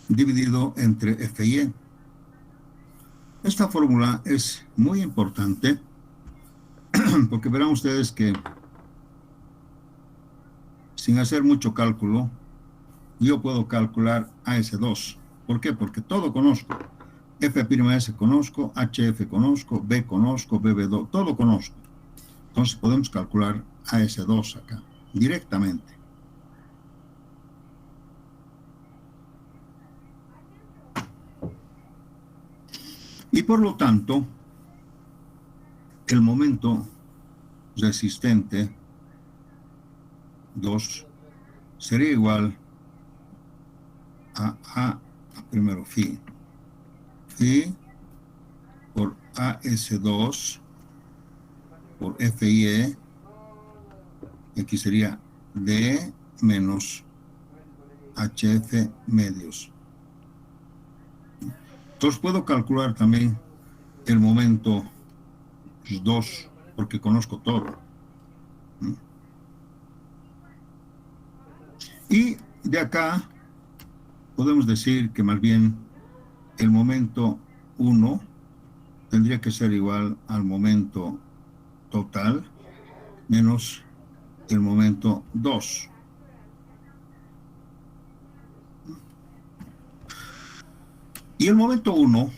dividido entre FY. Esta fórmula es muy importante porque verán ustedes que sin hacer mucho cálculo yo puedo calcular AS2. ¿Por qué? Porque todo conozco. F'S conozco, HF conozco, B conozco, BB2, todo conozco. Entonces podemos calcular AS2 acá, directamente. Y por lo tanto, el momento resistente 2 sería igual a primero phi por AS2 por FY, aquí sería D menos HF medios. Entonces puedo calcular también el momento 2, porque conozco todo. Y de acá podemos decir que más bien el momento 1 tendría que ser igual al momento total menos el momento 2. Y el momento 1,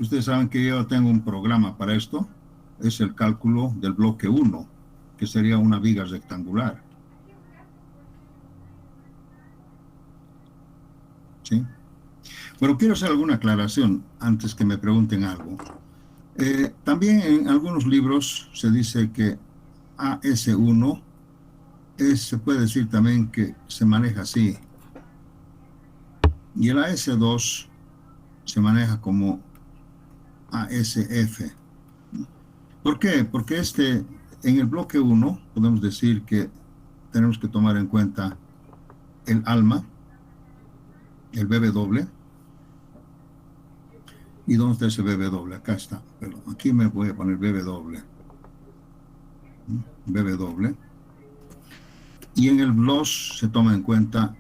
ustedes saben que yo tengo un programa para esto, es el cálculo del bloque 1, que sería una viga rectangular. ¿Sí? Bueno, quiero hacer alguna aclaración antes que me pregunten algo. También en algunos libros se dice que AS1 se puede decir también que se maneja así. Y el AS2 se maneja como ASF. ¿Por qué? Porque en el bloque 1 podemos decir que tenemos que tomar en cuenta el alma, el BB doble. ¿Y dónde está ese BB doble? Acá está. Pero aquí me voy a poner BB doble. BB doble. Y en el BLOS se toma en cuenta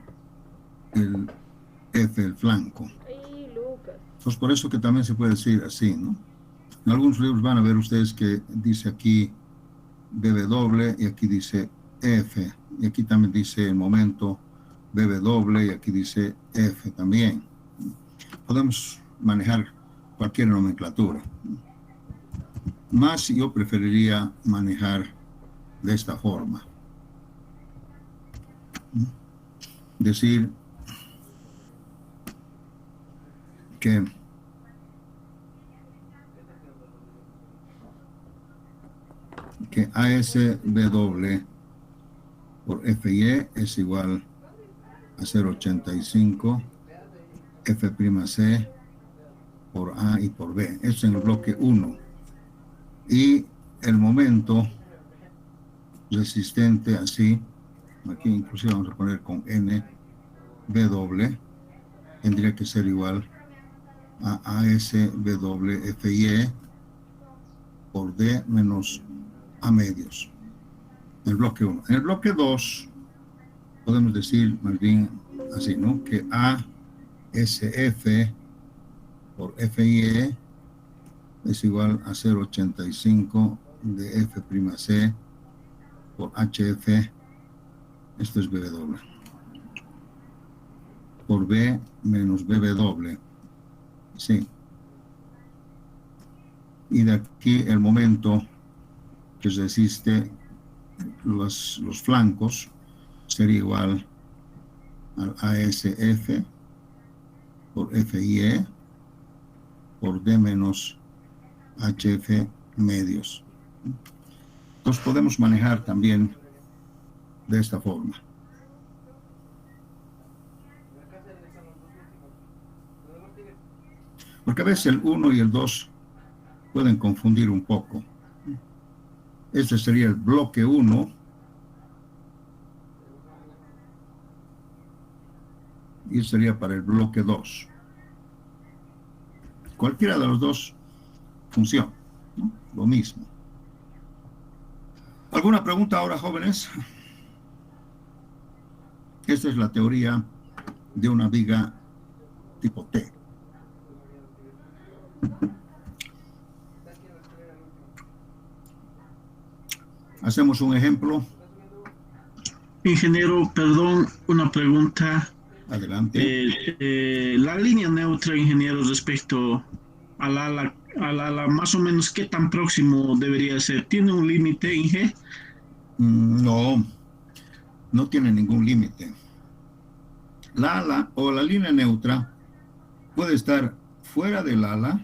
el F, el flanco. Ay, Lucas. Entonces, por eso que también se puede decir así, ¿no? En algunos libros van a ver ustedes que dice aquí BB doble y aquí dice F. Y aquí también dice el momento BB doble y aquí dice F también. Podemos manejar cualquier nomenclatura. Más yo preferiría manejar de esta forma. Decir que ASB por FY es igual a 0,85 F'C por A y por B. Eso es en el bloque 1. Y el momento resistente así, aquí inclusive vamos a poner con N, B doble, tendría que ser igual a ASB FY por D menos A medios. En el bloque 1. En el bloque 2 podemos decir más bien así, ¿no? Que ASF por FY es igual a 0,85 de F'C por HF. Esto es BB doble. Por B menos BB doble. Sí. Y de aquí el momento que resiste los flancos sería igual al ASF por FY por D menos HF medios. Entonces podemos manejar también de esta forma. Porque a veces el 1 y el 2 pueden confundir un poco. Este sería el bloque 1 y sería para el bloque 2. Cualquiera de los dos funciona, ¿no? Lo mismo. ¿Alguna pregunta ahora, jóvenes? Esta es la teoría de una viga tipo T. Hacemos un ejemplo. Ingeniero, perdón, una pregunta. Adelante. La línea neutra, ingeniero, respecto al ala, más o menos, ¿qué tan próximo debería ser? ¿Tiene un límite, Inge? No, no tiene ningún límite. La ala o la línea neutra puede estar fuera del ala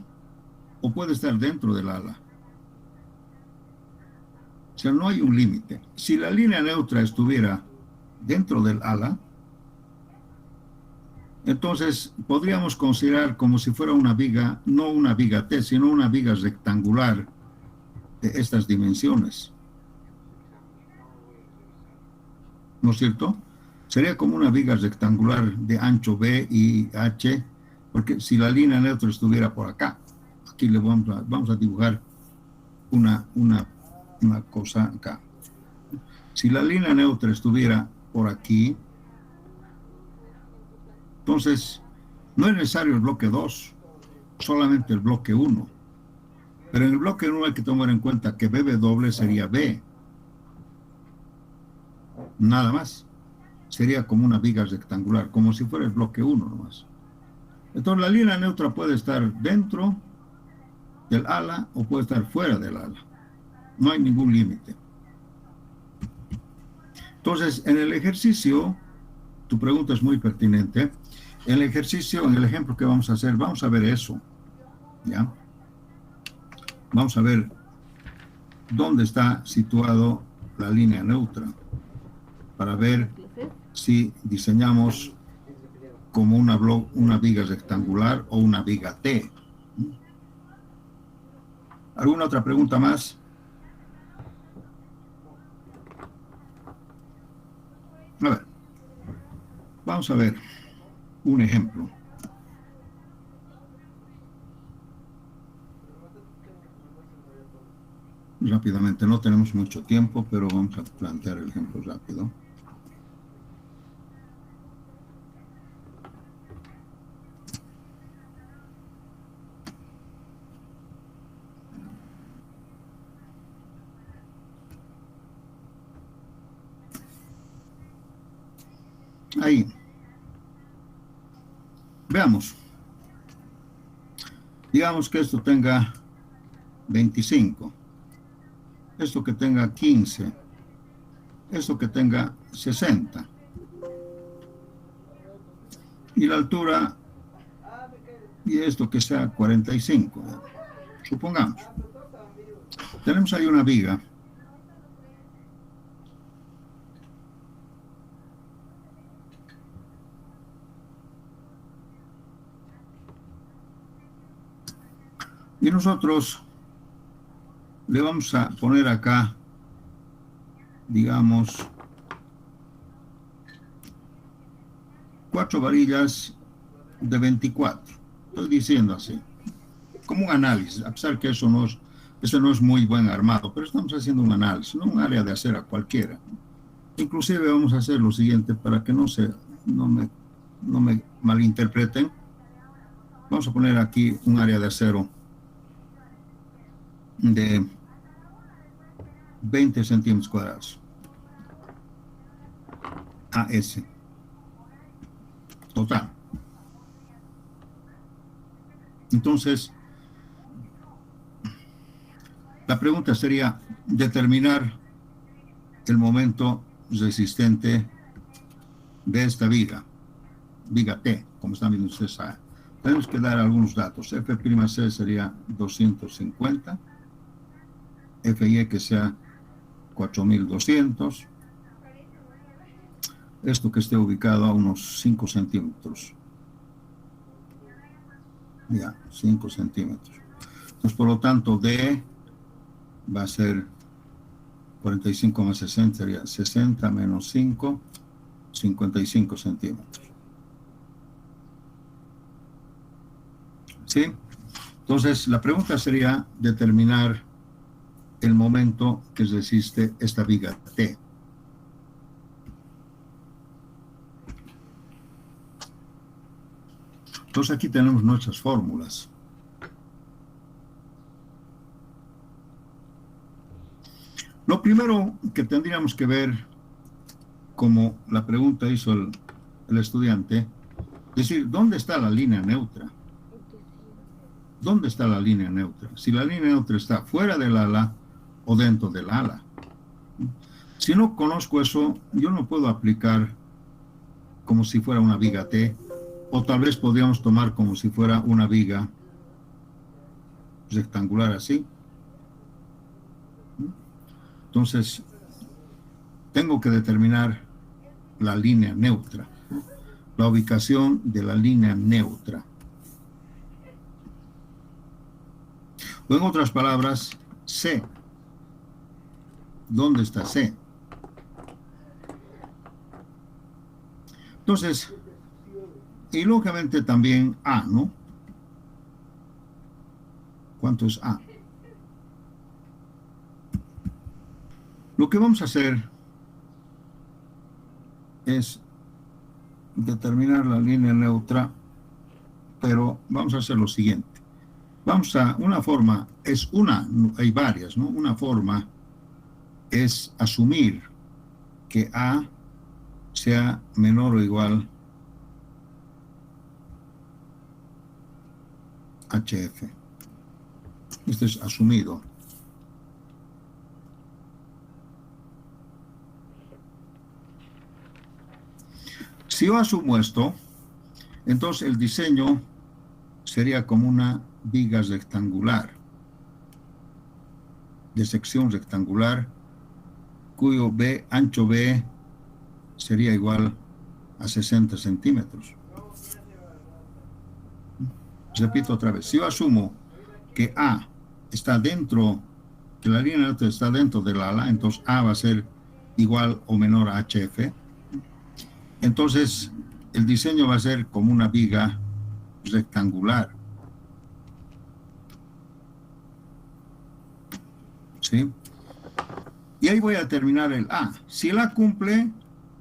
o puede estar dentro del ala. O sea, no hay un límite. Si la línea neutra estuviera dentro del ala, entonces podríamos considerar como si fuera una viga, no una viga T, sino una viga rectangular de estas dimensiones. ¿No es cierto? Sería como una viga rectangular de ancho B y H, porque si la línea neutra estuviera por acá, aquí le vamos a dibujar una cosa acá. Si la línea neutra estuviera por aquí, entonces no es necesario el bloque 2, solamente el bloque 1. Pero en el bloque 1 hay que tomar en cuenta que BB doble sería B. Nada más. Sería como una viga rectangular, como si fuera el bloque 1 nomás. Entonces la línea neutra puede estar dentro del ala o puede estar fuera del ala. No hay ningún límite. Entonces, en el ejercicio, tu pregunta es muy pertinente. En el ejercicio, en el ejemplo que vamos a hacer, vamos a ver eso. ¿Ya? Vamos a ver dónde está situado la línea neutra para ver si diseñamos como una viga rectangular o una viga T. ¿Alguna otra pregunta más? Vamos a ver un ejemplo. Rápidamente, no tenemos mucho tiempo, pero vamos a plantear el ejemplo rápido. Ahí. Veamos. Digamos que esto tenga 25. Esto que tenga 15. Esto que tenga 60. Y la altura, y esto que sea 45. Supongamos. Tenemos ahí una viga. Y nosotros le vamos a poner acá, digamos, 4 varillas de 24. Estoy diciendo así, como un análisis, a pesar que eso no es muy buen armado, pero estamos haciendo un análisis, no un área de acera cualquiera. Inclusive vamos a hacer lo siguiente para que no me malinterpreten. Vamos a poner aquí un área de acero de 20 centímetros cuadrados. AS. Total. Entonces, la pregunta sería determinar el momento resistente de esta viga T, como están viendo ustedes. Tenemos que dar algunos datos. F'C sería 250. FY que sea 4200. Esto que esté ubicado a unos 5 centímetros. Ya, 5 centímetros. Entonces, por lo tanto, D va a ser 45 más 60, sería 60 menos 5, 55 centímetros. ¿Sí? Entonces, la pregunta sería determinar el momento que resiste esta viga T. Entonces aquí tenemos nuestras fórmulas. Lo primero que tendríamos que ver, como la pregunta hizo el estudiante, es decir, ¿dónde está la línea neutra? ¿Dónde está la línea neutra? Si la línea neutra está fuera del ala o dentro del ala. Si no conozco eso, yo no puedo aplicar como si fuera una viga T, o tal vez podríamos tomar como si fuera una viga rectangular así. Entonces, tengo que determinar la línea neutra, la ubicación de la línea neutra. O en otras palabras, C. ¿Dónde está C? Entonces, y lógicamente también A, ¿no? ¿Cuánto es A? Lo que vamos a hacer es determinar la línea neutra, pero vamos a hacer lo siguiente. Vamos a, una forma, hay varias, ¿no? Una forma es asumir que A sea menor o igual a HF. Esto es asumido. Si yo asumo esto, entonces el diseño sería como una viga rectangular, de sección rectangular, cuyo ancho B sería igual a 60 centímetros. Repito otra vez, si yo asumo que A está dentro, que la línea neutra está dentro del ala, entonces A va a ser igual o menor a HF. Entonces, el diseño va a ser como una viga rectangular. ¿Sí? Y ahí voy a terminar el A. Si el A cumple,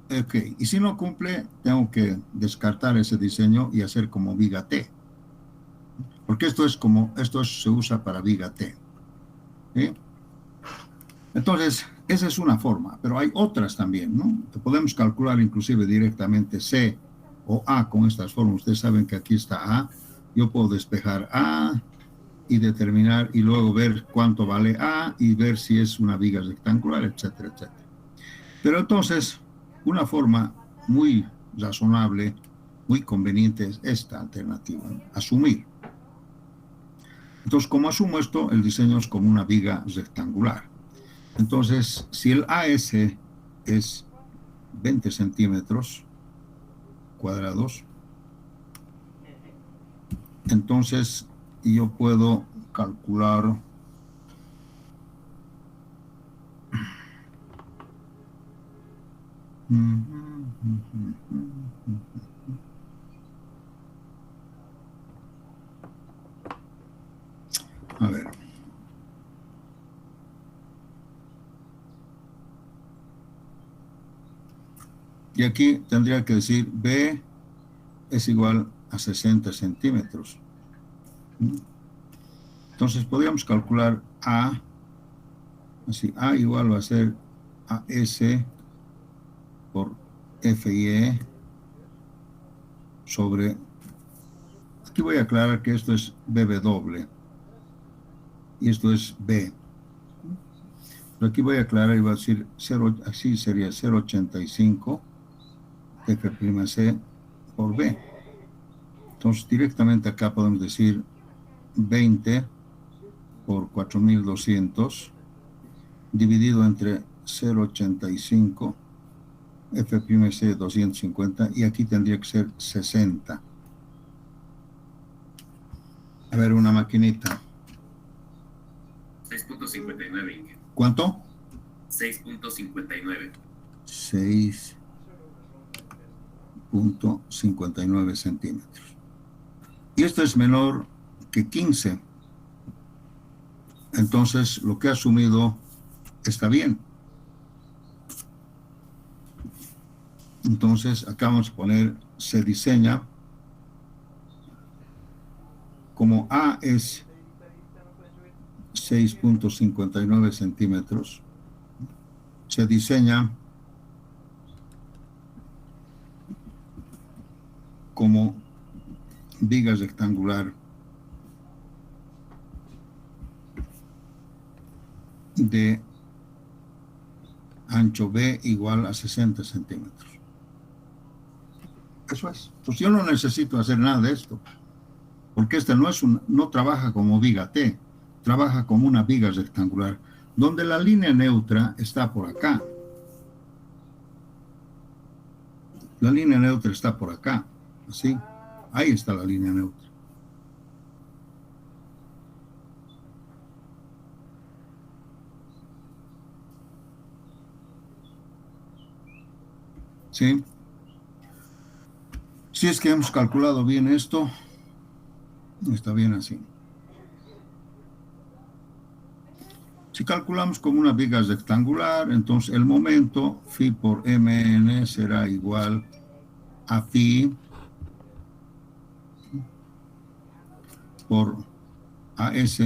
ok. Y si no cumple, tengo que descartar ese diseño y hacer como viga T. Porque esto se usa para viga T. ¿Sí? Entonces, esa es una forma, pero hay otras también, ¿no? Podemos calcular inclusive directamente C o A con estas formas. Ustedes saben que aquí está A. Yo puedo despejar A y determinar y luego ver cuánto vale A y ver si es una viga rectangular, etcétera, etcétera. Pero entonces, una forma muy razonable, muy conveniente es esta alternativa, ¿no? Asumir. Entonces, como asumo esto, el diseño es como una viga rectangular. Entonces, si el AS es 20 centímetros cuadrados, entonces yo puedo calcular a ver. Y aquí tendría que decir B es igual a 60 centímetros. Entonces podríamos calcular A, así A igual va a ser AS por FY sobre, aquí voy a aclarar que esto es BW y esto es B. Pero aquí voy a aclarar y voy a decir 0, así sería 0,85 F'C por B. Entonces directamente acá podemos decir 20 por 4200 dividido entre 0,85 F'C 250 y aquí tendría que ser 60. A ver, una maquinita. 6.59. ¿Cuánto? 6.59. 6.59 centímetros. Y esto es menor que 15. Entonces, lo que he asumido está bien. Entonces, acá vamos a poner, se diseña como A es 6.59 centímetros, se diseña como viga rectangular de ancho B igual a 60 centímetros. Eso es. Entonces yo no necesito hacer nada de esto, porque este no trabaja como viga T, trabaja como una viga rectangular, donde la línea neutra está por acá. La línea neutra está por acá, así. Ahí está la línea neutra. ¿Sí? Si es que hemos calculado bien esto, está bien así. Si calculamos como una viga rectangular, entonces el momento phi por mn será igual a phi por AS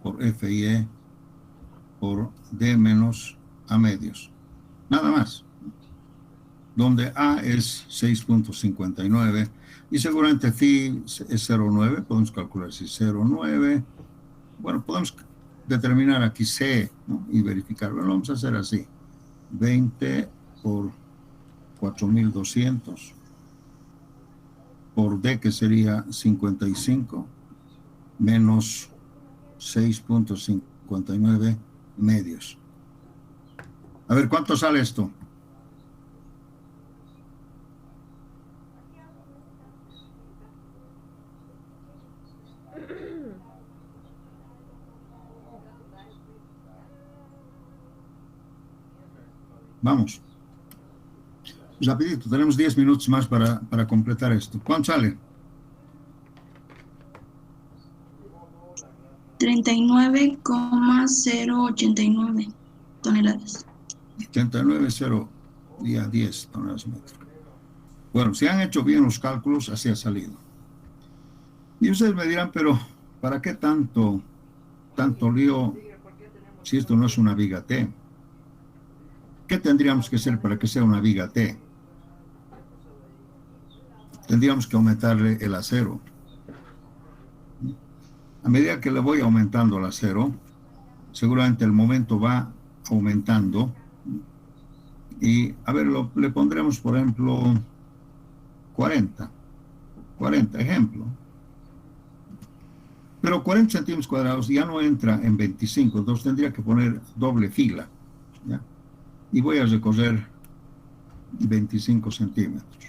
por FY por D menos A medios. Nada más. Donde A es 6.59 y seguramente phi es 0,9. Podemos calcular si 0,9. Bueno, podemos determinar aquí C, ¿no? Y verificarlo. Lo vamos a hacer así. 20 por 4200 por D, que sería 55, menos 6.59 medios. A ver, ¿cuánto sale esto? Vamos. Rapidito, tenemos 10 minutos más para completar esto. ¿Cuánto sale? 39,089 toneladas. 89,0 día 10 toneladas metro. Bueno, si han hecho bien los cálculos, así ha salido. Y ustedes me dirán, pero ¿para qué tanto lío si esto no es una viga T? ¿Qué tendríamos que hacer para que sea una viga T? Tendríamos que aumentarle el acero. A medida que le voy aumentando el acero, seguramente el momento va aumentando. Y, a ver, le pondremos, por ejemplo, 40 ejemplo. Pero 40 centímetros cuadrados ya no entra en 25, entonces tendría que poner doble fila, ¿ya? Y voy a recorrer 25 centímetros.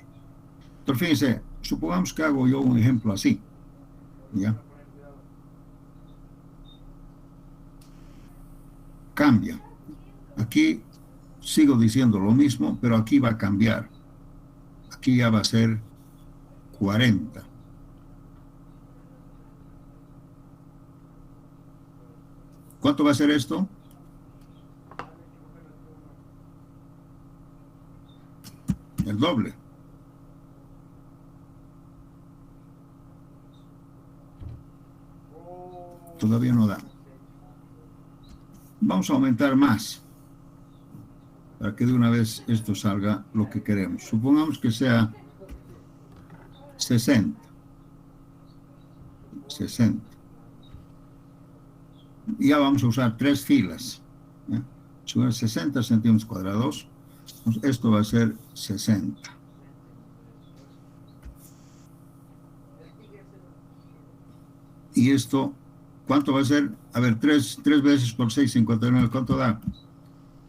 Entonces, fíjense, supongamos que hago yo un ejemplo así, ¿ya? Cambia. Aquí sigo diciendo lo mismo, pero aquí va a cambiar. Aquí ya va a ser 40. ¿Cuánto va a ser esto? El doble. Todavía no da. Vamos a aumentar más para que de una vez esto salga lo que queremos. Supongamos que sea 60. Ya vamos a usar 3 filas. Son 60 centímetros cuadrados. Entonces esto va a ser 60. Y esto, ¿cuánto va a ser? A ver, 3 veces por 6, 59. ¿Cuánto da?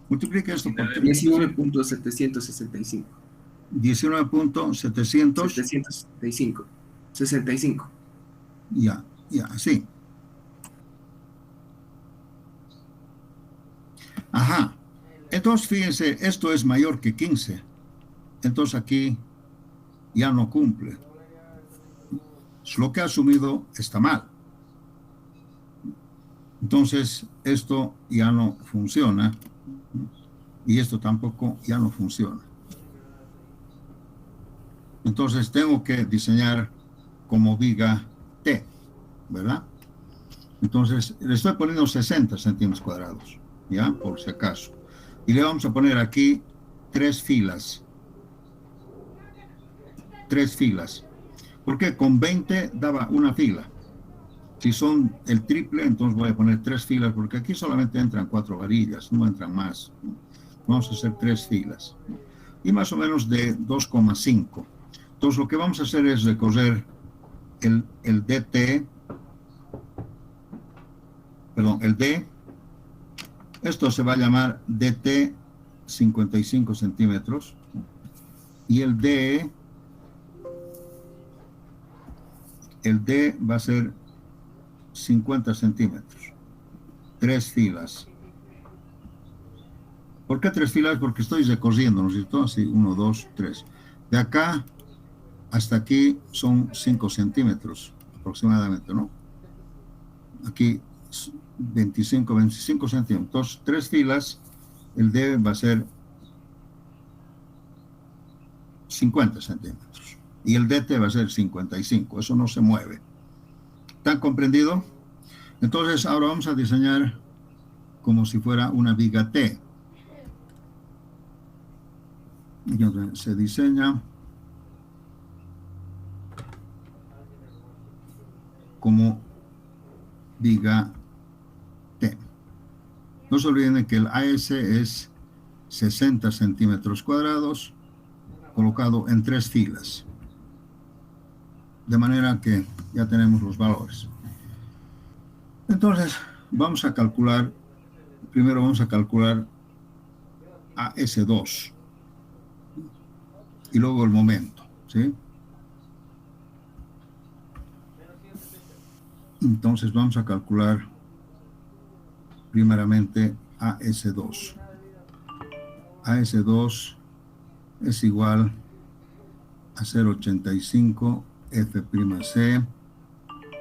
Multiplica esto por 3. 19.765. 19.765. 65. Ya, sí. Ajá. Entonces, fíjense, esto es mayor que 15. Entonces aquí ya no cumple. Lo que ha asumido está mal. Entonces, esto ya no funciona. Y esto tampoco ya no funciona. Entonces, tengo que diseñar como viga T, ¿verdad? Entonces, le estoy poniendo 60 centímetros cuadrados, ¿ya? Por si acaso. Y le vamos a poner aquí 3 filas. 3 filas. Porque con 20 daba una fila. Si son el triple, entonces voy a poner 3 filas, porque aquí solamente entran 4 varillas, no entran más. Vamos a hacer 3 filas. Y más o menos de 2,5. Entonces lo que vamos a hacer es recorrer el DT, perdón, el D. Esto se va a llamar DT 55 centímetros. Y el D va a ser 50 centímetros. 3 filas. ¿Por qué 3 filas? Porque estoy recorriendo, ¿no es cierto? Así, 1, 2, 3. De acá hasta aquí son 5 centímetros aproximadamente, ¿no? Aquí 25 centímetros. Entonces, 3 filas, el D va a ser 50 centímetros. Y el DT va a ser 55. Eso no se mueve. ¿Están comprendido? Entonces, ahora vamos a diseñar como si fuera una viga T. Entonces, se diseña como viga T. No se olviden de que el AS es 60 centímetros cuadrados colocado en 3 filas. De manera que ya tenemos los valores. Entonces, vamos a calcular, primero vamos a calcular AS2 y luego el momento, ¿sí? Entonces vamos a calcular primeramente AS2. AS2 es igual a 0,85 F'C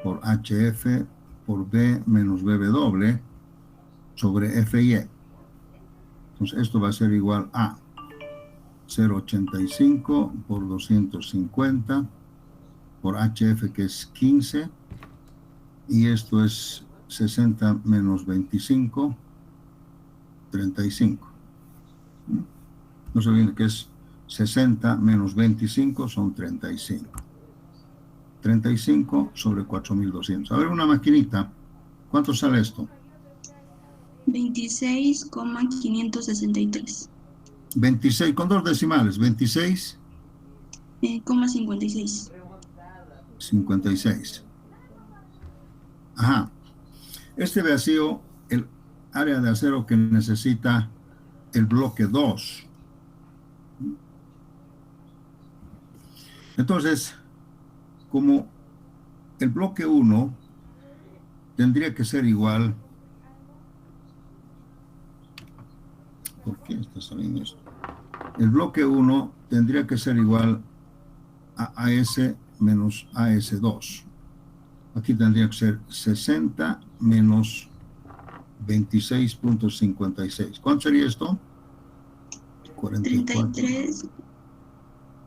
por HF por B menos BW sobre FY. Entonces esto va a ser igual a 0,85 por 250 por HF, que es 15, y esto es 60 menos 25, 35. No se olviden que es 60 menos 25 son 35. 35 sobre 4.200. A ver, una maquinita. ¿Cuánto sale esto? 26,563. 26, con dos decimales. 26, 56. 56. Ajá. Este había sido el área de acero que necesita el bloque 2. Entonces, como el bloque 1 tendría que ser igual. ¿Por qué está saliendo esto? El bloque 1 tendría que ser igual a AS menos AS2. Aquí tendría que ser 60 menos 26.56. ¿Cuánto sería esto? 44.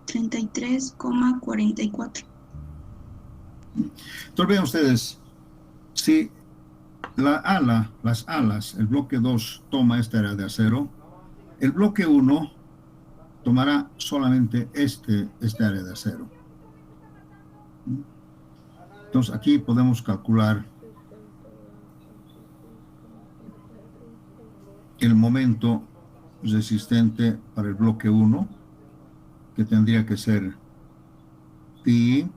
33,44. Entonces vean ustedes, si las alas, el bloque 2 toma esta área de acero, el bloque 1 tomará solamente este área de acero. Entonces aquí podemos calcular el momento resistente para el bloque 1, que tendría que ser pi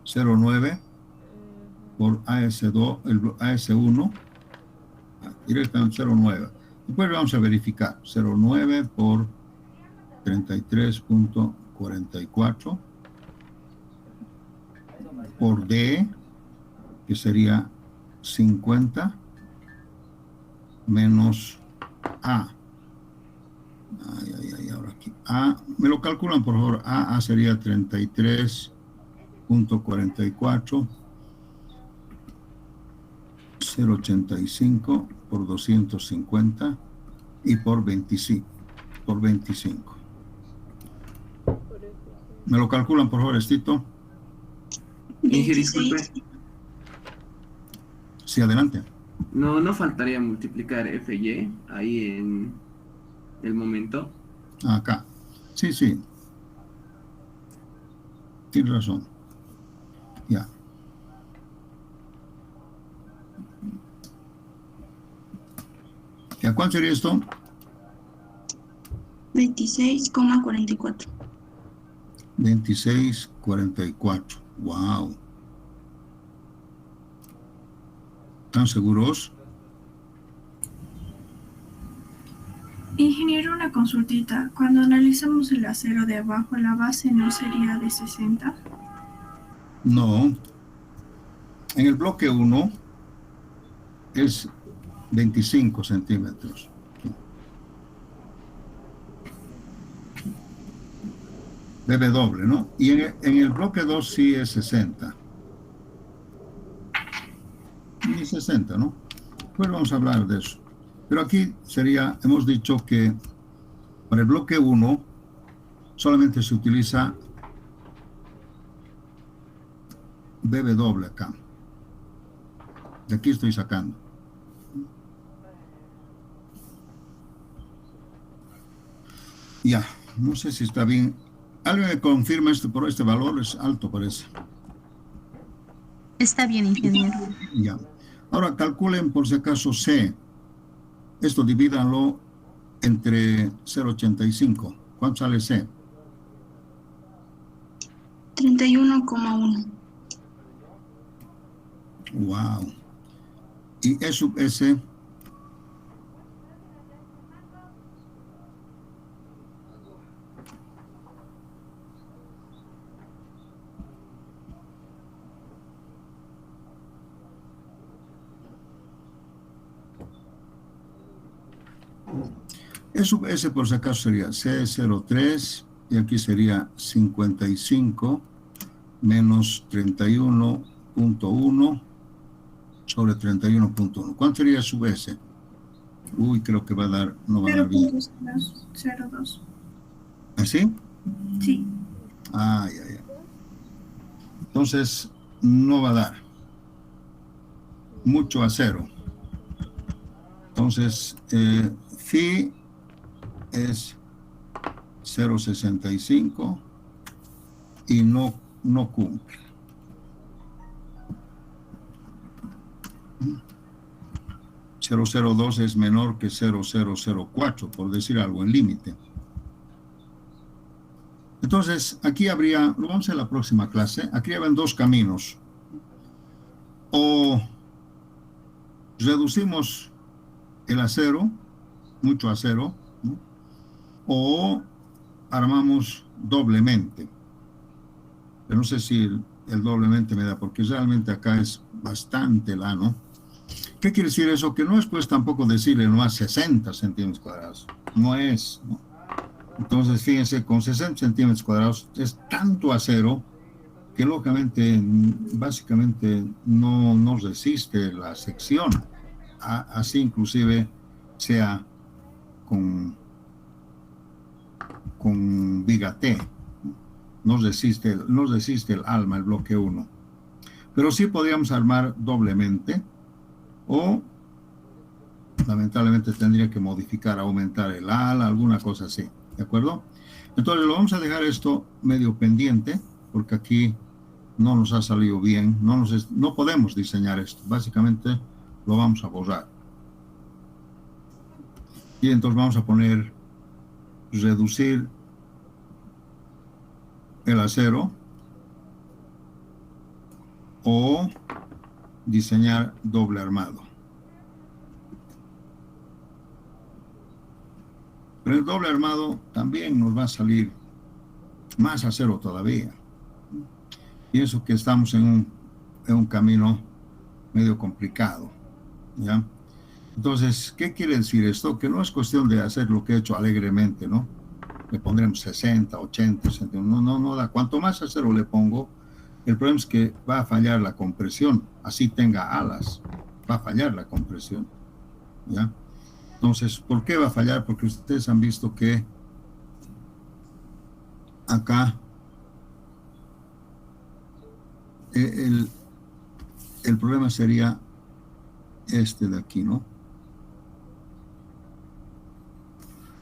0,9 por AS2, el AS1, directamente 0,9. Después vamos a verificar 0,9 por 33.44 por D, que sería 50 menos A. Ahora aquí. A, me lo calculan por favor. A sería 33.44, 0,85 por 250 y por 25. ¿Me lo calculan por favor, Estito? Inge, disculpe. Sí, adelante. No faltaría multiplicar FY ahí en el momento. Acá. Sí. Tienes razón. Ya. ¿Ya cuánto sería esto? 26,44. 26,44. Wow. ¿Están seguros? Ingeniero, una consultita. Cuando analizamos el acero de abajo, la base no sería de 60. No. En el bloque 1 es 25 centímetros. Debe doble, ¿no? Y en el bloque 2 sí es 60. Y 60, ¿no? Pues vamos a hablar de eso. Pero aquí sería, hemos dicho que para el bloque 1 solamente se utiliza BW acá. De aquí estoy sacando. Ya, no sé si está bien. ¿Alguien me confirma esto? Por este valor es alto, parece. Está bien, ingeniero. Ya. Ahora calculen por si acaso C. Esto divídanlo entre 0,85. ¿Cuánto sale C? 31,1. Wow. Y E sub S. Eso, ese por si acaso sería C03 y aquí sería 55 menos 31.1 sobre 31.1. ¿Cuánto sería su S? Uy, creo que va a dar, no va a dar bien. 0.02. ¿Así? Sí. Ah, ya. Entonces, no va a dar. Mucho a cero. Entonces, phi es 0.65 y no cumple. .002 es menor que 0.004, por decir algo, en límite. Entonces, aquí habría, lo vamos a ver en la próxima clase, aquí habrían dos caminos. O reducimos el acero, mucho acero, ¿no? O armamos doblemente. Pero no sé si el doblemente me da, porque realmente acá es bastante lano. ¿Qué quiere decir eso? Que no es pues tampoco decirle nomás 60 centímetros cuadrados. No es, ¿no? Entonces, fíjense, con 60 centímetros cuadrados es tanto acero que lógicamente, básicamente, no resiste la sección. Así inclusive sea con viga T. No resiste el alma, el bloque 1. Pero sí podríamos armar doblemente o lamentablemente tendría que modificar, aumentar el ala, alguna cosa así. ¿De acuerdo? Entonces lo vamos a dejar esto medio pendiente porque aquí no nos ha salido bien, no podemos diseñar esto, básicamente lo vamos a borrar. Y entonces vamos a poner reducir el acero o diseñar doble armado. Pero el doble armado también nos va a salir más acero todavía. Pienso que estamos en un camino medio complicado, ¿ya? Entonces, ¿qué quiere decir esto? Que no es cuestión de hacer lo que he hecho alegremente, ¿no? Le pondremos 60, 80, no da. Cuanto más acero le pongo, el problema es que va a fallar la compresión. Así tenga alas, va a fallar la compresión, ¿ya? Entonces, ¿por qué va a fallar? Porque ustedes han visto que acá el problema sería este de aquí, ¿no?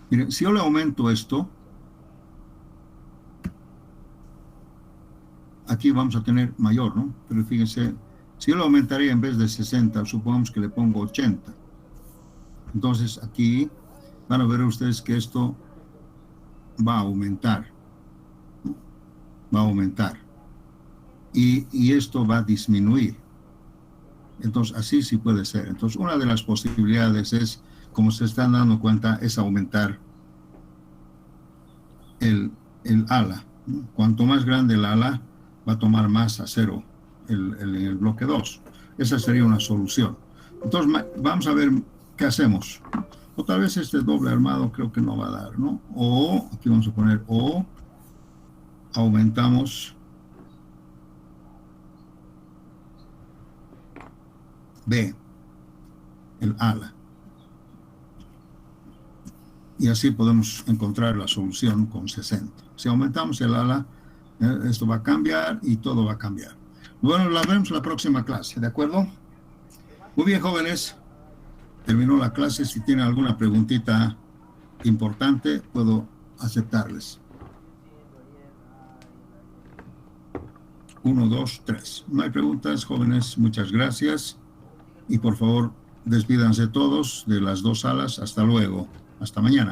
Miren, si yo le aumento esto, aquí vamos a tener mayor, ¿no? Pero fíjense, si yo lo aumentaría en vez de 60, supongamos que le pongo 80. Entonces aquí van a ver ustedes que esto va a aumentar. Va a aumentar. Y esto va a disminuir. Entonces así sí puede ser. Entonces una de las posibilidades es, como se están dando cuenta, es aumentar el ala. Cuanto más grande el ala, va a tomar más acero el bloque 2. Esa sería una solución. Entonces vamos a ver qué hacemos. O tal vez este doble armado creo que no va a dar, ¿no? O, aquí vamos a poner o, aumentamos B, el ala. Y así podemos encontrar la solución con 60. Si aumentamos el ala, esto va a cambiar y todo va a cambiar. Bueno, la vemos en la próxima clase, ¿de acuerdo? Muy bien, jóvenes. Terminó la clase. Si tienen alguna preguntita importante, puedo aceptarles. 1, 2, 3. No hay preguntas, jóvenes. Muchas gracias. Y por favor, despídanse todos de las dos salas. Hasta luego. Hasta mañana.